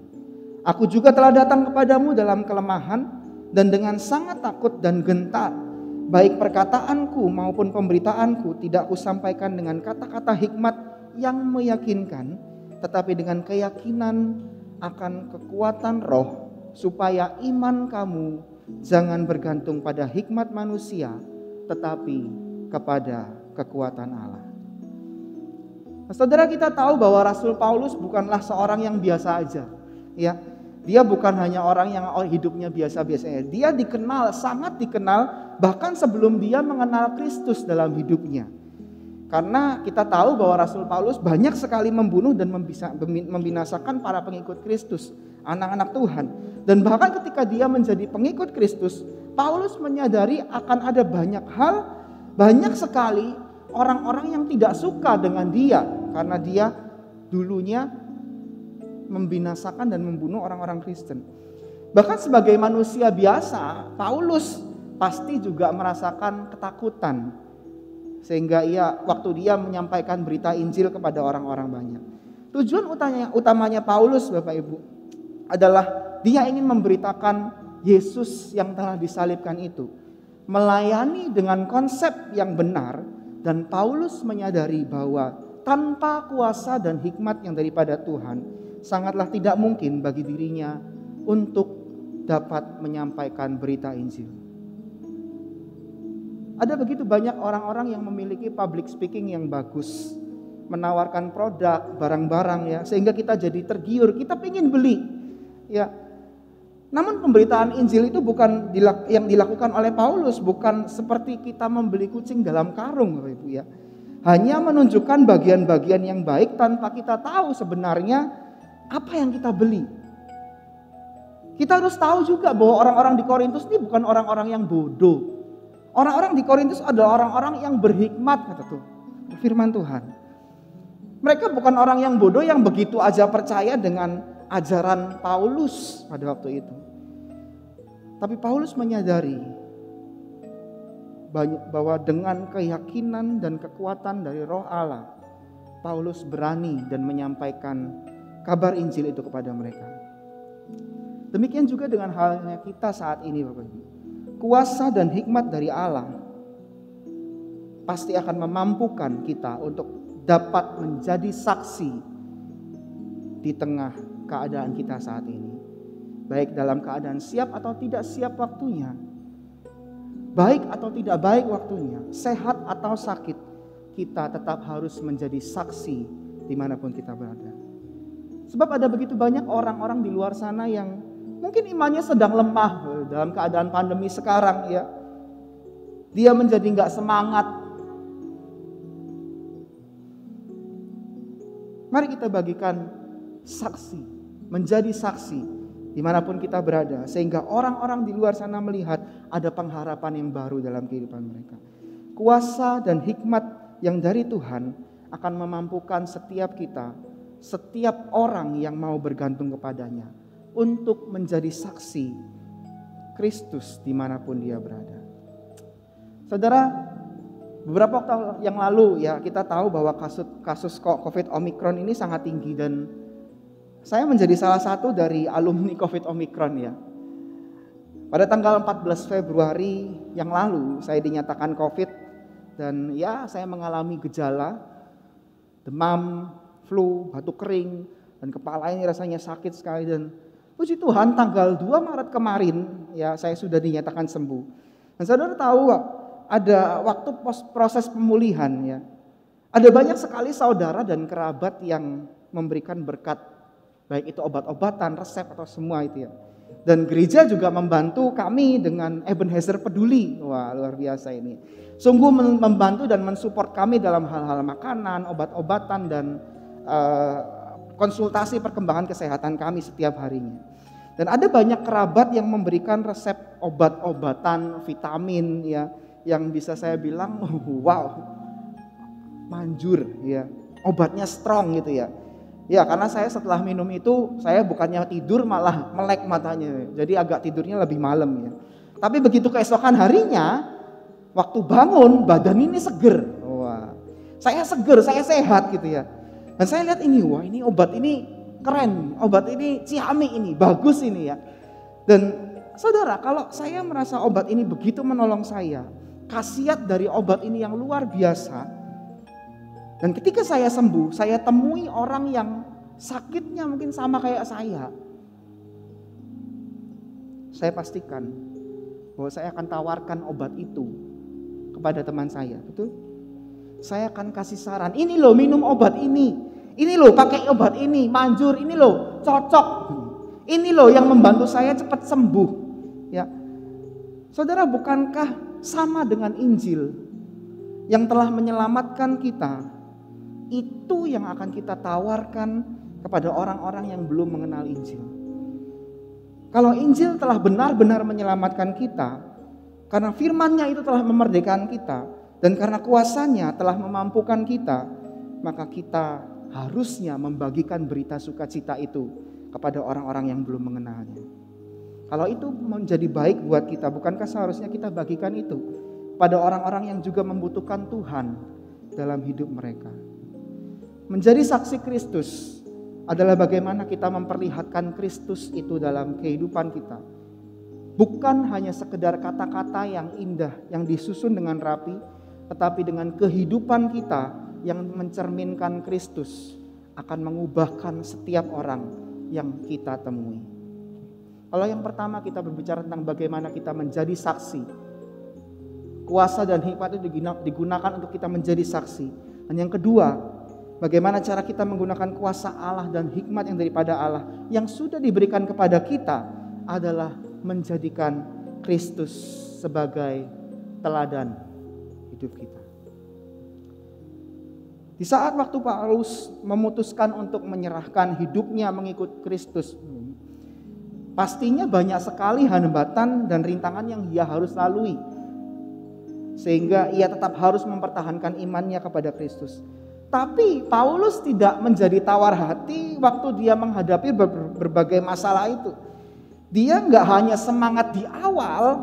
Aku juga telah datang kepadamu dalam kelemahan dan dengan sangat takut dan gentar. Baik perkataanku maupun pemberitaanku tidak kusampaikan dengan kata-kata hikmat yang meyakinkan, tetapi dengan keyakinan akan kekuatan roh, supaya iman kamu jangan bergantung pada hikmat manusia, tetapi kepada kekuatan Allah. Nah, saudara, kita tahu bahwa Rasul Paulus bukanlah seorang yang biasa aja. Ya, dia bukan hanya orang yang hidupnya biasa-biasa aja. Dia dikenal, sangat dikenal, bahkan sebelum dia mengenal Kristus dalam hidupnya. Karena kita tahu bahwa Rasul Paulus banyak sekali membunuh dan membinasakan para pengikut Kristus, anak-anak Tuhan. Dan bahkan ketika dia menjadi pengikut Kristus, Paulus menyadari akan ada banyak hal, banyak sekali orang-orang yang tidak suka dengan dia. Karena dia dulunya membinasakan dan membunuh orang-orang Kristen. Bahkan sebagai manusia biasa, Paulus pasti juga merasakan ketakutan. Sehingga waktu dia menyampaikan berita Injil kepada orang-orang banyak. Tujuan utamanya Paulus, Bapak Ibu, adalah dia ingin memberitakan Yesus yang telah disalibkan itu. Melayani dengan konsep yang benar, dan Paulus menyadari bahwa tanpa kuasa dan hikmat yang daripada Tuhan, sangatlah tidak mungkin bagi dirinya untuk dapat menyampaikan berita Injil. Ada begitu banyak orang-orang yang memiliki public speaking yang bagus, menawarkan produk, barang-barang ya, sehingga kita jadi tergiur, kita ingin beli. Ya. Namun pemberitaan Injil itu bukan yang dilakukan oleh Paulus, bukan seperti kita membeli kucing dalam karung, Bapak Ibu ya. Hanya menunjukkan bagian-bagian yang baik tanpa kita tahu sebenarnya apa yang kita beli. Kita harus tahu juga bahwa orang-orang di Korintus ini bukan orang-orang yang bodoh. Orang-orang di Korintus adalah orang-orang yang berhikmat, kata tuh firman Tuhan. Mereka bukan orang yang bodoh yang begitu aja percaya dengan ajaran Paulus pada waktu itu. Tapi Paulus menyadari bahwa dengan keyakinan dan kekuatan dari Roh Allah, Paulus berani dan menyampaikan kabar Injil itu kepada mereka. Demikian juga dengan halnya kita saat ini, Bapak Ibu. Kuasa dan hikmat dari Allah pasti akan memampukan kita untuk dapat menjadi saksi di tengah keadaan kita saat ini. Baik dalam keadaan siap atau tidak siap waktunya, baik atau tidak baik waktunya, sehat atau sakit, kita tetap harus menjadi saksi dimanapun kita berada. Sebab ada begitu banyak orang-orang di luar sana yang mungkin imannya sedang lemah dalam keadaan pandemi sekarang ya. Dia menjadi gak semangat. Mari kita bagikan saksi, menjadi saksi dimanapun kita berada. Sehingga orang-orang di luar sana melihat ada pengharapan yang baru dalam kehidupan mereka. Kuasa dan hikmat yang dari Tuhan akan memampukan setiap kita, setiap orang yang mau bergantung kepadanya, untuk menjadi saksi Kristus dimanapun dia berada. Saudara, beberapa waktu yang lalu ya kita tahu bahwa kasus COVID Omicron ini sangat tinggi, dan saya menjadi salah satu dari alumni COVID Omicron ya. Pada tanggal 14 Februari yang lalu saya dinyatakan COVID, dan ya saya mengalami gejala demam, flu, batuk kering, dan kepala ini rasanya sakit sekali. Dan puji Tuhan tanggal 2 Maret kemarin ya saya sudah dinyatakan sembuh. Dan saudara tahu ada waktu proses pemulihan ya. Ada banyak sekali saudara dan kerabat yang memberikan berkat, baik itu obat-obatan, resep atau semua itu ya. Dan gereja juga membantu kami dengan Ebenezer Peduli. Wah, luar biasa ini. Sungguh membantu dan mensupport kami dalam hal-hal makanan, obat-obatan, dan konsultasi perkembangan kesehatan kami setiap harinya. Dan ada banyak kerabat yang memberikan resep obat-obatan, vitamin ya, yang bisa saya bilang wow, manjur ya, obatnya strong gitu ya. Ya, karena saya setelah minum itu saya bukannya tidur malah melek matanya. Jadi agak tidurnya lebih malam ya. Tapi begitu keesokan harinya waktu bangun badan ini seger. Wah, saya seger, saya sehat gitu ya. Dan saya lihat ini, wah ini obat ini keren, obat ini ciamik ini, bagus ini ya. Dan saudara, kalau saya merasa obat ini begitu menolong saya, khasiat dari obat ini yang luar biasa. Dan ketika saya sembuh, saya temui orang yang sakitnya mungkin sama kayak saya pastikan bahwa saya akan tawarkan obat itu kepada teman saya, betul? Saya akan kasih saran, ini loh minum obat ini loh pakai obat ini, manjur, ini loh cocok, ini loh yang membantu saya cepat sembuh. Ya, saudara, bukankah sama dengan Injil yang telah menyelamatkan kita, itu yang akan kita tawarkan kepada orang-orang yang belum mengenal Injil. Kalau Injil telah benar-benar menyelamatkan kita, karena firman-Nya itu telah memerdekakan kita, dan karena kuasanya telah memampukan kita, maka kita harusnya membagikan berita sukacita itu kepada orang-orang yang belum mengenalnya. Kalau itu menjadi baik buat kita, bukankah seharusnya kita bagikan itu pada orang-orang yang juga membutuhkan Tuhan dalam hidup mereka? Menjadi saksi Kristus adalah bagaimana kita memperlihatkan Kristus itu dalam kehidupan kita. Bukan hanya sekedar kata-kata yang indah, yang disusun dengan rapi, tetapi dengan kehidupan kita yang mencerminkan Kristus akan mengubahkan setiap orang yang kita temui. Kalau yang pertama kita berbicara tentang bagaimana kita menjadi saksi. Kuasa dan hikmat itu digunakan untuk kita menjadi saksi. Dan yang kedua, bagaimana cara kita menggunakan kuasa Allah dan hikmat yang daripada Allah yang sudah diberikan kepada kita adalah menjadikan Kristus sebagai teladan hidup kita. Di saat waktu Paulus memutuskan untuk menyerahkan hidupnya mengikut Kristus, pastinya banyak sekali hambatan dan rintangan yang ia harus lalui, sehingga ia tetap harus mempertahankan imannya kepada Kristus. Tapi Paulus tidak menjadi tawar hati waktu dia menghadapi berbagai masalah itu. Dia nggak hanya semangat di awal,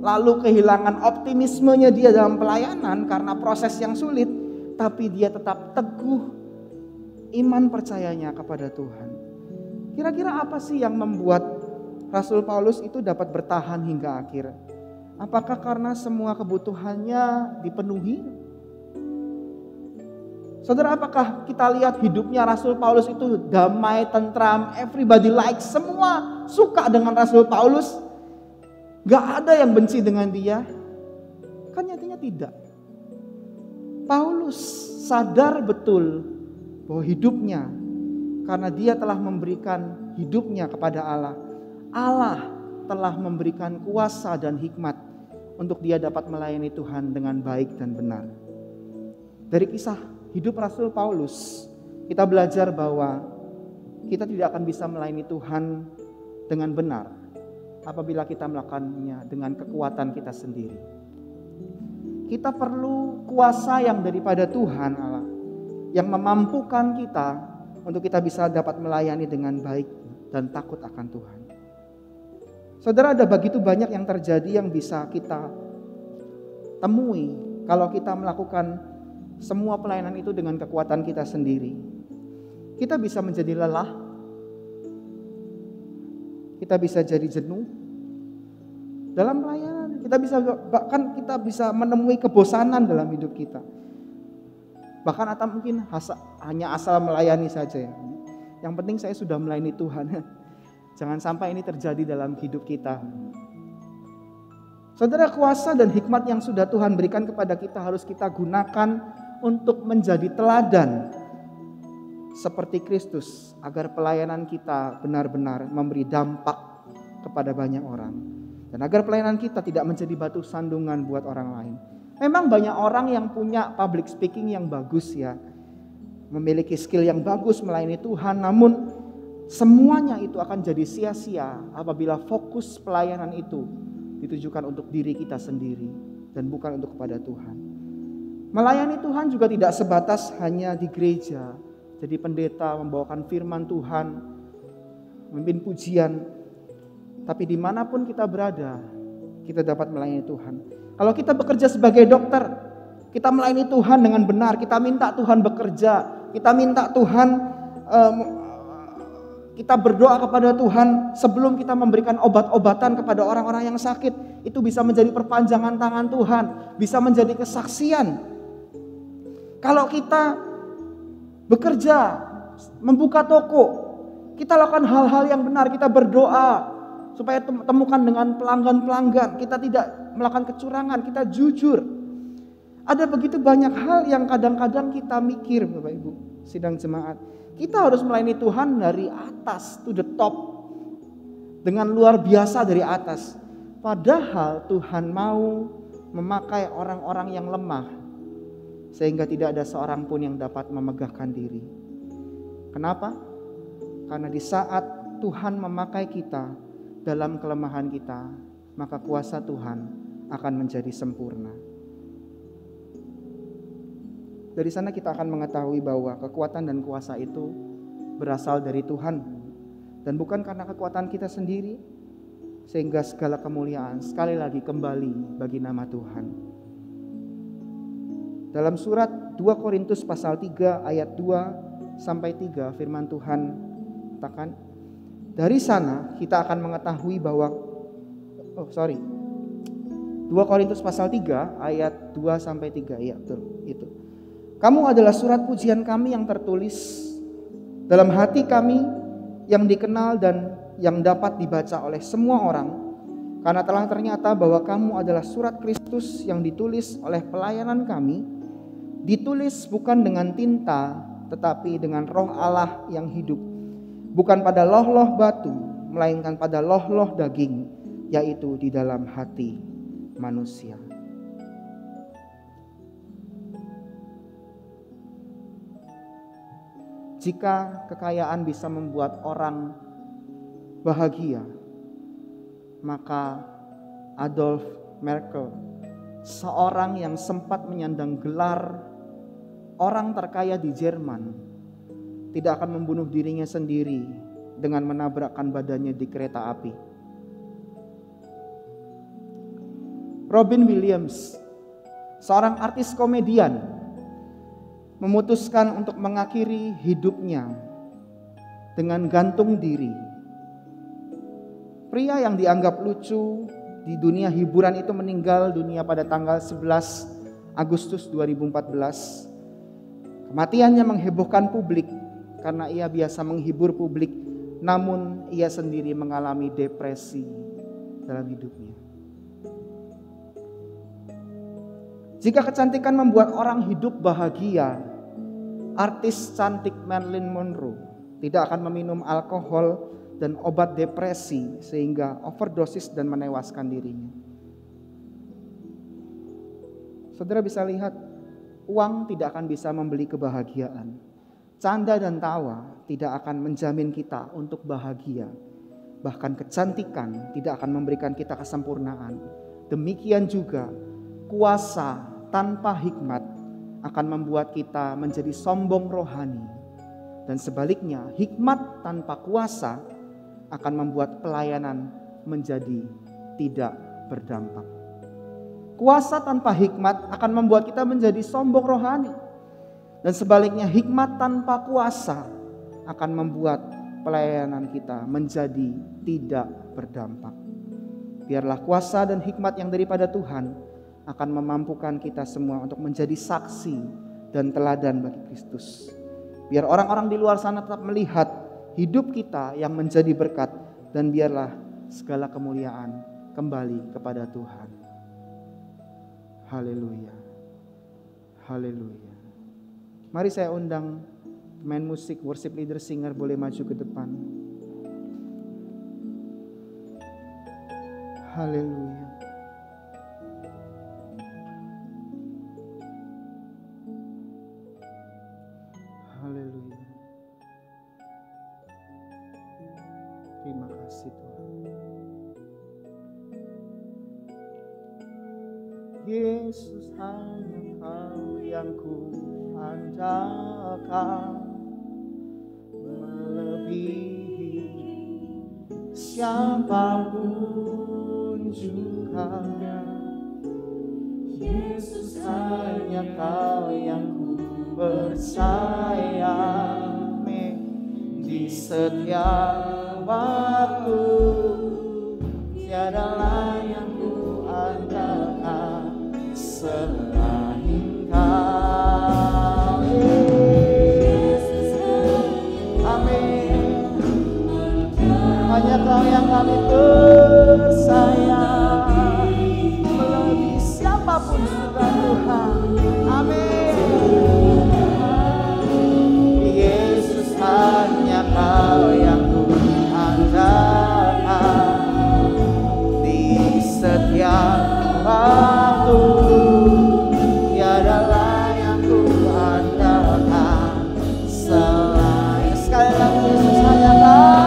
lalu kehilangan optimismenya dia dalam pelayanan karena proses yang sulit, tapi dia tetap teguh iman percayanya kepada Tuhan. Kira-kira apa sih yang membuat Rasul Paulus itu dapat bertahan hingga akhir? Apakah karena semua kebutuhannya dipenuhi? Saudara, apakah kita lihat hidupnya Rasul Paulus itu damai, tentram, everybody likes, semua suka dengan Rasul Paulus? Gak ada yang benci dengan dia? Kan nyatanya tidak. Paulus sadar betul bahwa hidupnya, karena dia telah memberikan hidupnya kepada Allah, Allah telah memberikan kuasa dan hikmat untuk dia dapat melayani Tuhan dengan baik dan benar. Dari kisah hidup Rasul Paulus, kita belajar bahwa kita tidak akan bisa melayani Tuhan dengan benar apabila kita melakukannya dengan kekuatan kita sendiri. Kita perlu kuasa yang daripada Tuhan Allah, yang memampukan kita untuk kita bisa dapat melayani dengan baik dan takut akan Tuhan. Saudara, ada begitu banyak yang terjadi yang bisa kita temui kalau kita melakukan semua pelayanan itu dengan kekuatan kita sendiri. Kita bisa menjadi lelah, kita bisa jadi jenuh dalam pelayanan. Bahkan kita bisa menemui kebosanan dalam hidup kita. Bahkan atau mungkin hanya asal melayani saja. Yang penting saya sudah melayani Tuhan. Jangan sampai ini terjadi dalam hidup kita. Saudara, kuasa dan hikmat yang sudah Tuhan berikan kepada kita harus kita gunakan untuk menjadi teladan seperti Kristus, agar pelayanan kita benar-benar memberi dampak kepada banyak orang. Dan agar pelayanan kita tidak menjadi batu sandungan buat orang lain. Memang banyak orang yang punya public speaking yang bagus ya, memiliki skill yang bagus melayani Tuhan, namun semuanya itu akan jadi sia-sia apabila fokus pelayanan itu ditujukan untuk diri kita sendiri dan bukan untuk kepada Tuhan. Melayani Tuhan juga tidak sebatas hanya di gereja, jadi pendeta membawakan firman Tuhan, memimpin pujian, tapi dimanapun kita berada, kita dapat melayani Tuhan. Kalau kita bekerja sebagai dokter, kita melayani Tuhan dengan benar, kita minta Tuhan bekerja, kita minta Tuhan, kita berdoa kepada Tuhan sebelum kita memberikan obat-obatan kepada orang-orang yang sakit. Itu bisa menjadi perpanjangan tangan Tuhan, bisa menjadi kesaksian. Kalau kita bekerja membuka toko. Kita lakukan hal-hal yang benar, kita berdoa supaya temukan dengan pelanggan-pelanggan. Kita tidak melakukan kecurangan, kita jujur. Ada begitu banyak hal yang kadang-kadang kita mikir, Bapak Ibu, sidang jemaat. Kita harus melayani Tuhan dari atas to the top, dengan luar biasa dari atas. Padahal Tuhan mau memakai orang-orang yang lemah, sehingga tidak ada seorang pun yang dapat memegahkan diri. Kenapa? Karena di saat Tuhan memakai kita dalam kelemahan kita, maka kuasa Tuhan akan menjadi sempurna. Dari sana kita akan mengetahui bahwa kekuatan dan kuasa itu berasal dari Tuhan, dan bukan karena kekuatan kita sendiri, sehingga segala kemuliaan sekali lagi kembali bagi nama Tuhan. Dalam surat 2 Korintus pasal 3 ayat 2-3 firman Tuhan katakan, dari sana kita akan mengetahui bahwa 2 Korintus pasal 3 ayat 2-3, ya betul itu. Kamu adalah surat pujian kami yang tertulis dalam hati kami, yang dikenal dan yang dapat dibaca oleh semua orang, karena telah ternyata bahwa kamu adalah surat Kristus yang ditulis oleh pelayanan kami, ditulis bukan dengan tinta tetapi dengan Roh Allah yang hidup, bukan pada loh-loh batu melainkan pada loh-loh daging, yaitu di dalam hati manusia. Jika kekayaan bisa membuat orang bahagia, maka Adolf Merkel, seorang yang sempat menyandang gelar orang terkaya di Jerman, tidak akan membunuh dirinya sendiri dengan menabrakkan badannya di kereta api. Robin Williams, seorang artis komedian, memutuskan untuk mengakhiri hidupnya dengan gantung diri. Pria yang dianggap lucu di dunia hiburan itu meninggal dunia pada tanggal 11 Agustus 2014. Kematiannya menghebohkan publik karena ia biasa menghibur publik, namun ia sendiri mengalami depresi dalam hidupnya. Jika kecantikan membuat orang hidup bahagia, artis cantik Marilyn Monroe tidak akan meminum alkohol dan obat depresi sehingga overdosis dan menewaskan dirinya. Saudara bisa lihat, uang tidak akan bisa membeli kebahagiaan. Canda dan tawa tidak akan menjamin kita untuk bahagia. Bahkan kecantikan tidak akan memberikan kita kesempurnaan. Demikian juga kuasa tanpa hikmat akan membuat kita menjadi sombong rohani. Dan sebaliknya, hikmat tanpa kuasa akan membuat pelayanan menjadi tidak berdampak. Kuasa tanpa hikmat akan membuat kita menjadi sombong rohani. Dan sebaliknya, hikmat tanpa kuasa akan membuat pelayanan kita menjadi tidak berdampak. Biarlah kuasa dan hikmat yang daripada Tuhan akan memampukan kita semua untuk menjadi saksi dan teladan bagi Kristus. Biar orang-orang di luar sana tetap melihat hidup kita yang menjadi berkat, dan biarlah segala kemuliaan kembali kepada Tuhan. Haleluya. Haleluya. Mari saya undang main musik, worship leader, singer boleh maju ke depan. Haleluya. Haleluya. Terima kasih Tuhan. Yesus, hanya Kau yang ku andalkan, melebihi siapapun juga. Yesus, hanya Kau yang ku percaya, di setiap waktu tiada lain yang ku andalkan selain Kau. Yesus, hanya Engkau yang kami percaya, melebihi siapapun juga Tuhan. Amin. Yesus, hanya Kau yang ku andalkan di setiap waktu. Tiada lain yang ku andalkan selain. Sekali lagi, Yesus, hanya Kau.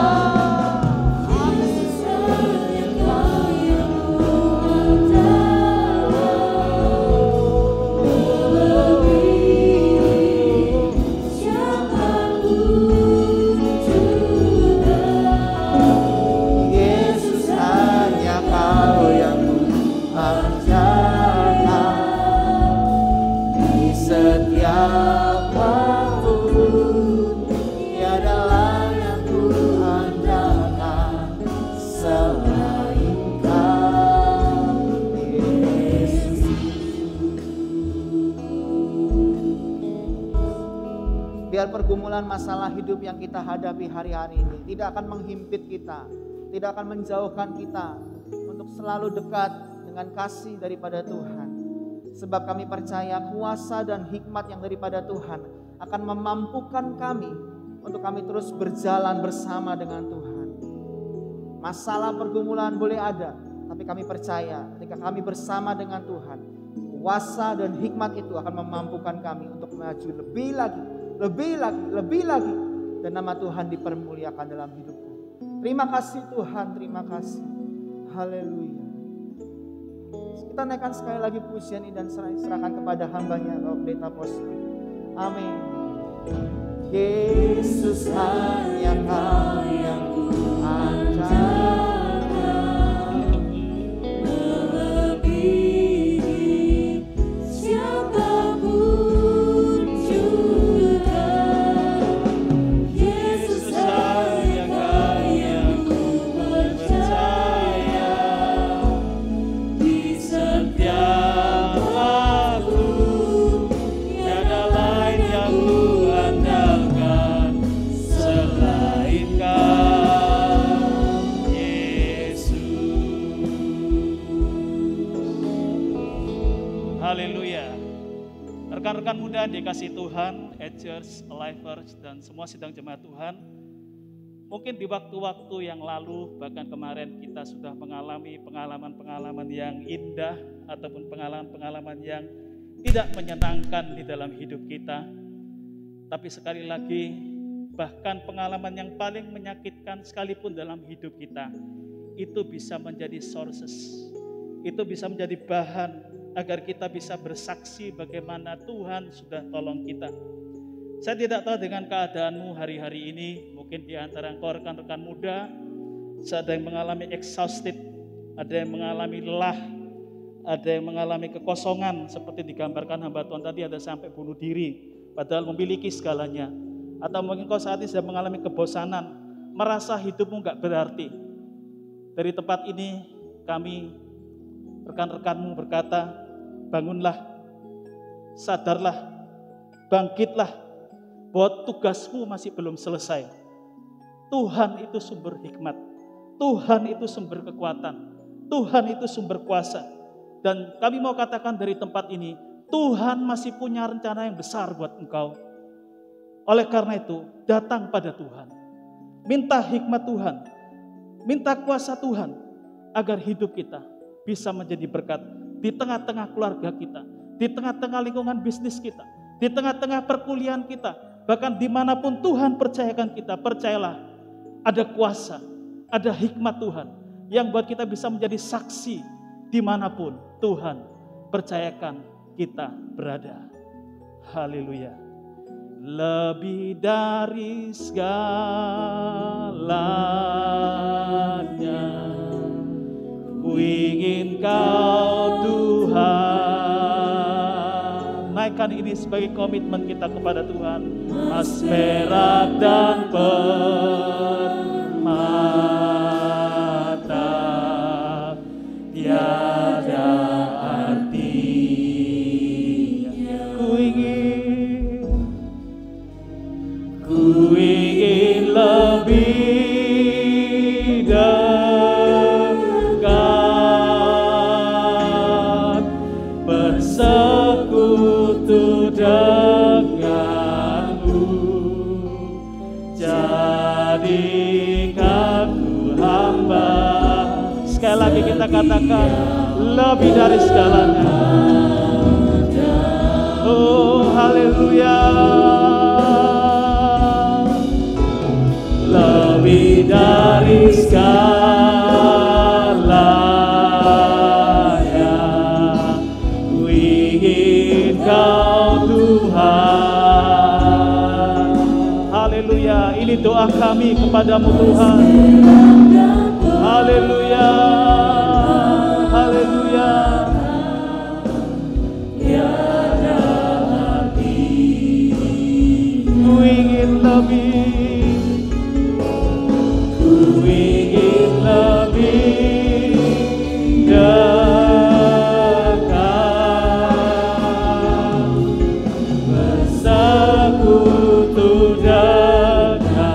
Biar pergumulan masalah hidup yang kita hadapi hari-hari ini tidak akan menghimpit kita, tidak akan menjauhkan kita untuk selalu dekat dengan kasih daripada Tuhan. Sebab kami percaya kuasa dan hikmat yang daripada Tuhan akan memampukan kami untuk kami terus berjalan bersama dengan Tuhan. Masalah pergumulan boleh ada, tapi kami percaya ketika kami bersama dengan Tuhan, kuasa dan hikmat itu akan memampukan kami untuk maju lebih lagi, dan nama Tuhan dipermuliakan dalam hidup kami. Terima kasih Tuhan, terima kasih. Haleluya. Kita naikkan sekali lagi pujian ini dan serahkan kepada hamba-Nya Bapak Pendeta Postur. Amin. Yesus, hanya Kau yang ku andalkan, melebihi siapapun juga. Yesus, hanya Kau yang ku percaya, di setiap waktu tiada lain yang ku andalkan selain Kau, Yesus. Haleluya. Rekan-rekan muda dikasih Tuhan, Edgers, Alivers, dan semua sidang jemaat Tuhan. Mungkin di waktu-waktu yang lalu, bahkan kemarin kita sudah mengalami pengalaman-pengalaman yang indah ataupun pengalaman-pengalaman yang tidak menyenangkan di dalam hidup kita. Tapi sekali lagi, bahkan pengalaman yang paling menyakitkan sekalipun dalam hidup kita, itu bisa menjadi sources, itu bisa menjadi bahan agar kita bisa bersaksi bagaimana Tuhan sudah tolong kita. Saya tidak tahu dengan keadaanmu hari-hari ini, mungkin di antara engkau rekan-rekan muda, ada yang mengalami exhausted, ada yang mengalami lelah, ada yang mengalami kekosongan, seperti digambarkan hamba Tuhan tadi, ada sampai bunuh diri, padahal memiliki segalanya. Atau mungkin kau saat ini sedang mengalami kebosanan, merasa hidupmu gak berarti. Dari tempat ini, kami, rekan-rekanmu berkata, bangunlah, sadarlah, bangkitlah, bahwa tugasmu masih belum selesai. Tuhan itu sumber hikmat, Tuhan itu sumber kekuatan, Tuhan itu sumber kuasa. Dan kami mau katakan dari tempat ini, Tuhan masih punya rencana yang besar buat engkau. Oleh karena itu, datang pada Tuhan, minta hikmat Tuhan, minta kuasa Tuhan, agar hidup kita bisa menjadi berkat di tengah-tengah keluarga kita, di tengah-tengah lingkungan bisnis kita, di tengah-tengah perkuliahan kita, bahkan dimanapun Tuhan percayakan kita. Percayalah, ada kuasa, ada hikmat Tuhan yang buat kita bisa menjadi saksi dimanapun Tuhan percayakan kita berada. Haleluya. Lebih dari segalanya, ku ingin Kau Tuhan. Naikkan ini sebagai komitmen kita kepada Tuhan. Emas, perak, dan permata tiada artinya. Ku ingin lebih dari denganmu, jadikan ku hamba. Sekali lagi kita katakan, lebih dari segalanya. Oh haleluya, lebih dari segalanya, ku ingin Kau Tuhan. Haleluya, ini doa kami kepadamu Tuhan. Haleluya, haleluya. Ku ingin lebih, ku ingin lebih dekat, bersekutu denganmu,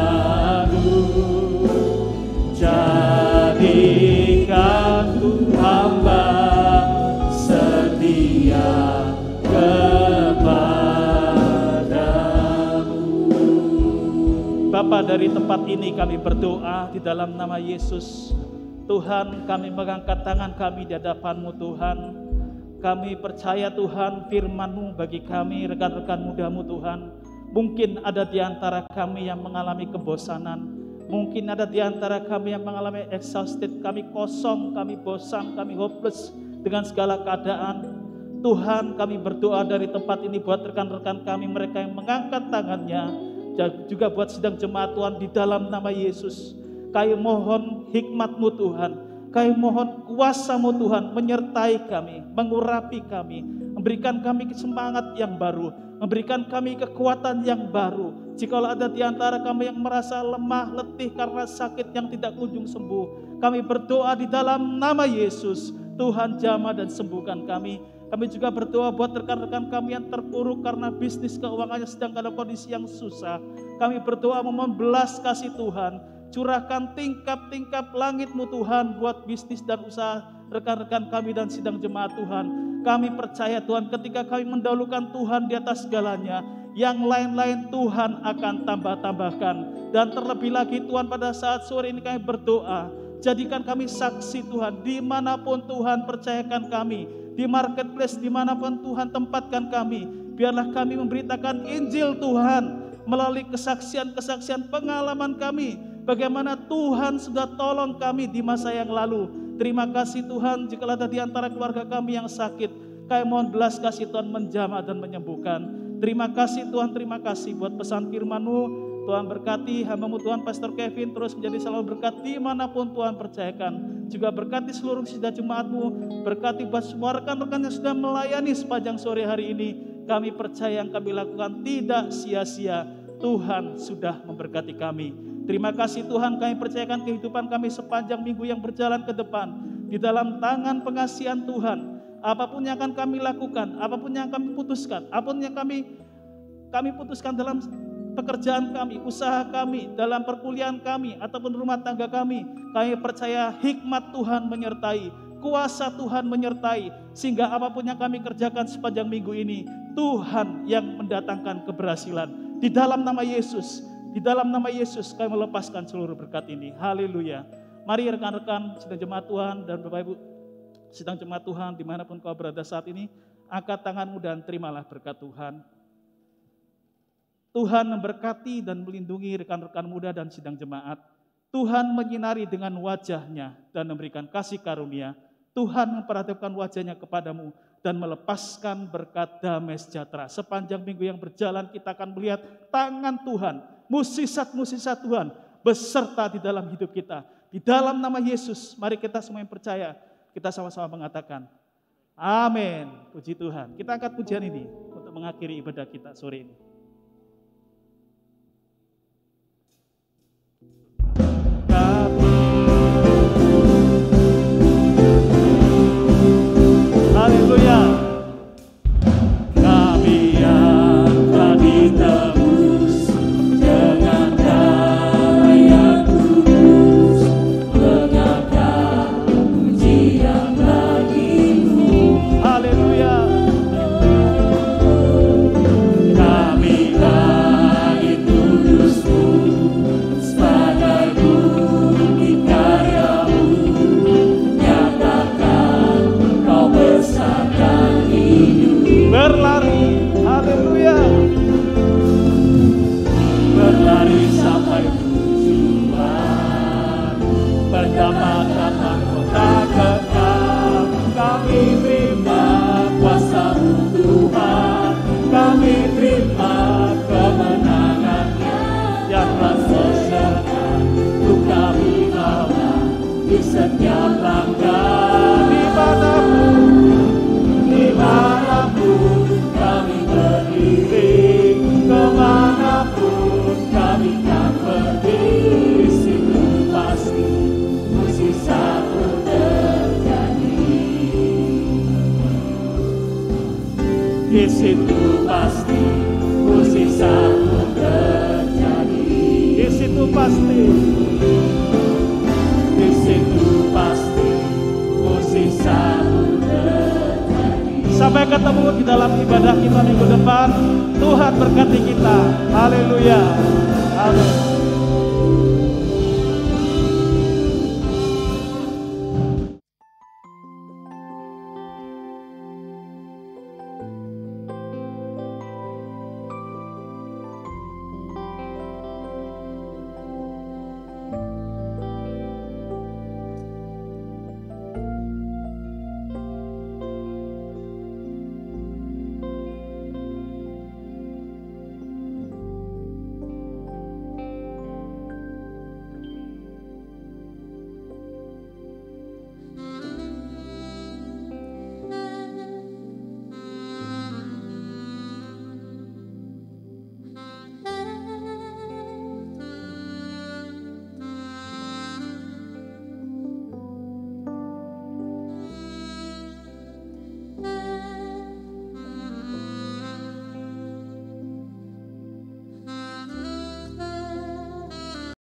jadikan ku hamba setia Bapa, dari tempat ini kami berdoa di dalam nama Yesus. Tuhan, kami mengangkat tangan kami di hadapan-Mu Tuhan. Kami percaya Tuhan firman-Mu bagi kami, rekan-rekan muda-Mu Tuhan. Mungkin ada di antara kami yang mengalami kebosanan. Mungkin ada di antara kami yang mengalami exhausted. Kami kosong, kami bosan, kami hopeless dengan segala keadaan. Tuhan, kami berdoa dari tempat ini buat rekan-rekan kami, mereka yang mengangkat tangannya, juga buat sidang jemaat Tuhan di dalam nama Yesus. Kami mohon hikmat-Mu Tuhan, kami mohon kuasa-Mu Tuhan menyertai kami, mengurapi kami, memberikan kami semangat yang baru, memberikan kami kekuatan yang baru. Jikalau ada di antara kami yang merasa lemah, letih karena sakit yang tidak kunjung sembuh, kami berdoa di dalam nama Yesus, Tuhan jamah dan sembuhkan kami. Kami juga berdoa buat rekan-rekan kami yang terpuruk karena bisnis keuangannya sedang dalam kondisi yang susah. Kami berdoa memohon belas kasih Tuhan. Curahkan tingkap-tingkap langit-Mu Tuhan buat bisnis dan usaha rekan-rekan kami dan sidang jemaat Tuhan. Kami percaya Tuhan, ketika kami mendahulukan Tuhan di atas segalanya, yang lain-lain Tuhan akan tambah-tambahkan. Dan terlebih lagi Tuhan, pada saat sore ini kami berdoa, jadikan kami saksi Tuhan, dimanapun Tuhan percayakan kami, di marketplace dimanapun Tuhan tempatkan kami, biarlah kami memberitakan Injil Tuhan melalui kesaksian-kesaksian pengalaman kami, bagaimana Tuhan sudah tolong kami di masa yang lalu. Terima kasih Tuhan, jika ada di antara keluarga kami yang sakit, kami mohon belas kasih Tuhan menjamah dan menyembuhkan. Terima kasih Tuhan, terima kasih buat pesan firman-Mu. Tuhan berkati hamba-Mu Tuhan Pastor Kevin terus menjadi selalu berkat dimanapun Tuhan percayakan. Juga berkati seluruh sidang jemaat-Mu, berkati buat semua rekan-rekan yang sudah melayani sepanjang sore hari ini. Kami percaya yang kami lakukan tidak sia-sia. Tuhan sudah memberkati kami. Terima kasih Tuhan, kami percayakan kehidupan kami sepanjang minggu yang berjalan ke depan di dalam tangan pengasihan Tuhan. Apapun yang akan kami lakukan, apapun yang kami putuskan, apapun yang kami putuskan dalam pekerjaan kami, usaha kami, dalam perkuliahan kami, ataupun rumah tangga kami percaya hikmat Tuhan menyertai, kuasa Tuhan menyertai, sehingga apapun yang kami kerjakan sepanjang minggu ini, Tuhan yang mendatangkan keberhasilan. Di dalam nama Yesus, di dalam nama Yesus kami melepaskan seluruh berkat ini. Haleluya. Mari rekan-rekan sidang jemaat Tuhan dan Bapak Ibu sidang jemaat Tuhan dimanapun kau berada saat ini, angkat tanganmu dan terimalah berkat Tuhan. Tuhan memberkati dan melindungi rekan-rekan muda dan sidang jemaat. Tuhan menyinari dengan wajah-Nya dan memberikan kasih karunia. Tuhan memperhadapkan wajah-Nya kepadamu dan melepaskan berkat damai sejahtera. Sepanjang minggu yang berjalan kita akan melihat tangan Tuhan, mukjizat-mukjizat Tuhan beserta di dalam hidup kita. Di dalam nama Yesus, mari kita semua yang percaya, kita sama-sama mengatakan, amin. Puji Tuhan. Kita angkat pujian ini untuk mengakhiri ibadah kita sore ini. Haleluya. Kami yang telah ditebus dengan darah yang kudus, mengangkat pujian bagi-Mu. Haleluya. berlari, haleluya. Berlari sampai tujuan, mendapatkan mahkota kekal. Kami terima kuasa-Mu Tuhan, kami terima kemenangan-Nya yang telah sediakan untuk kami bawa di setiap langkah. Dimanapun kami berdiri, kemanapun kami akan pergi, di situ pasti mujizat terjadi. Di situ pasti mujizat terjadi. Di situ pasti. Di situ pasti mujizat terjadi. Sampai ketemu di dalam ibadah kita minggu depan. Tuhan berkati kita. Haleluya. Amin.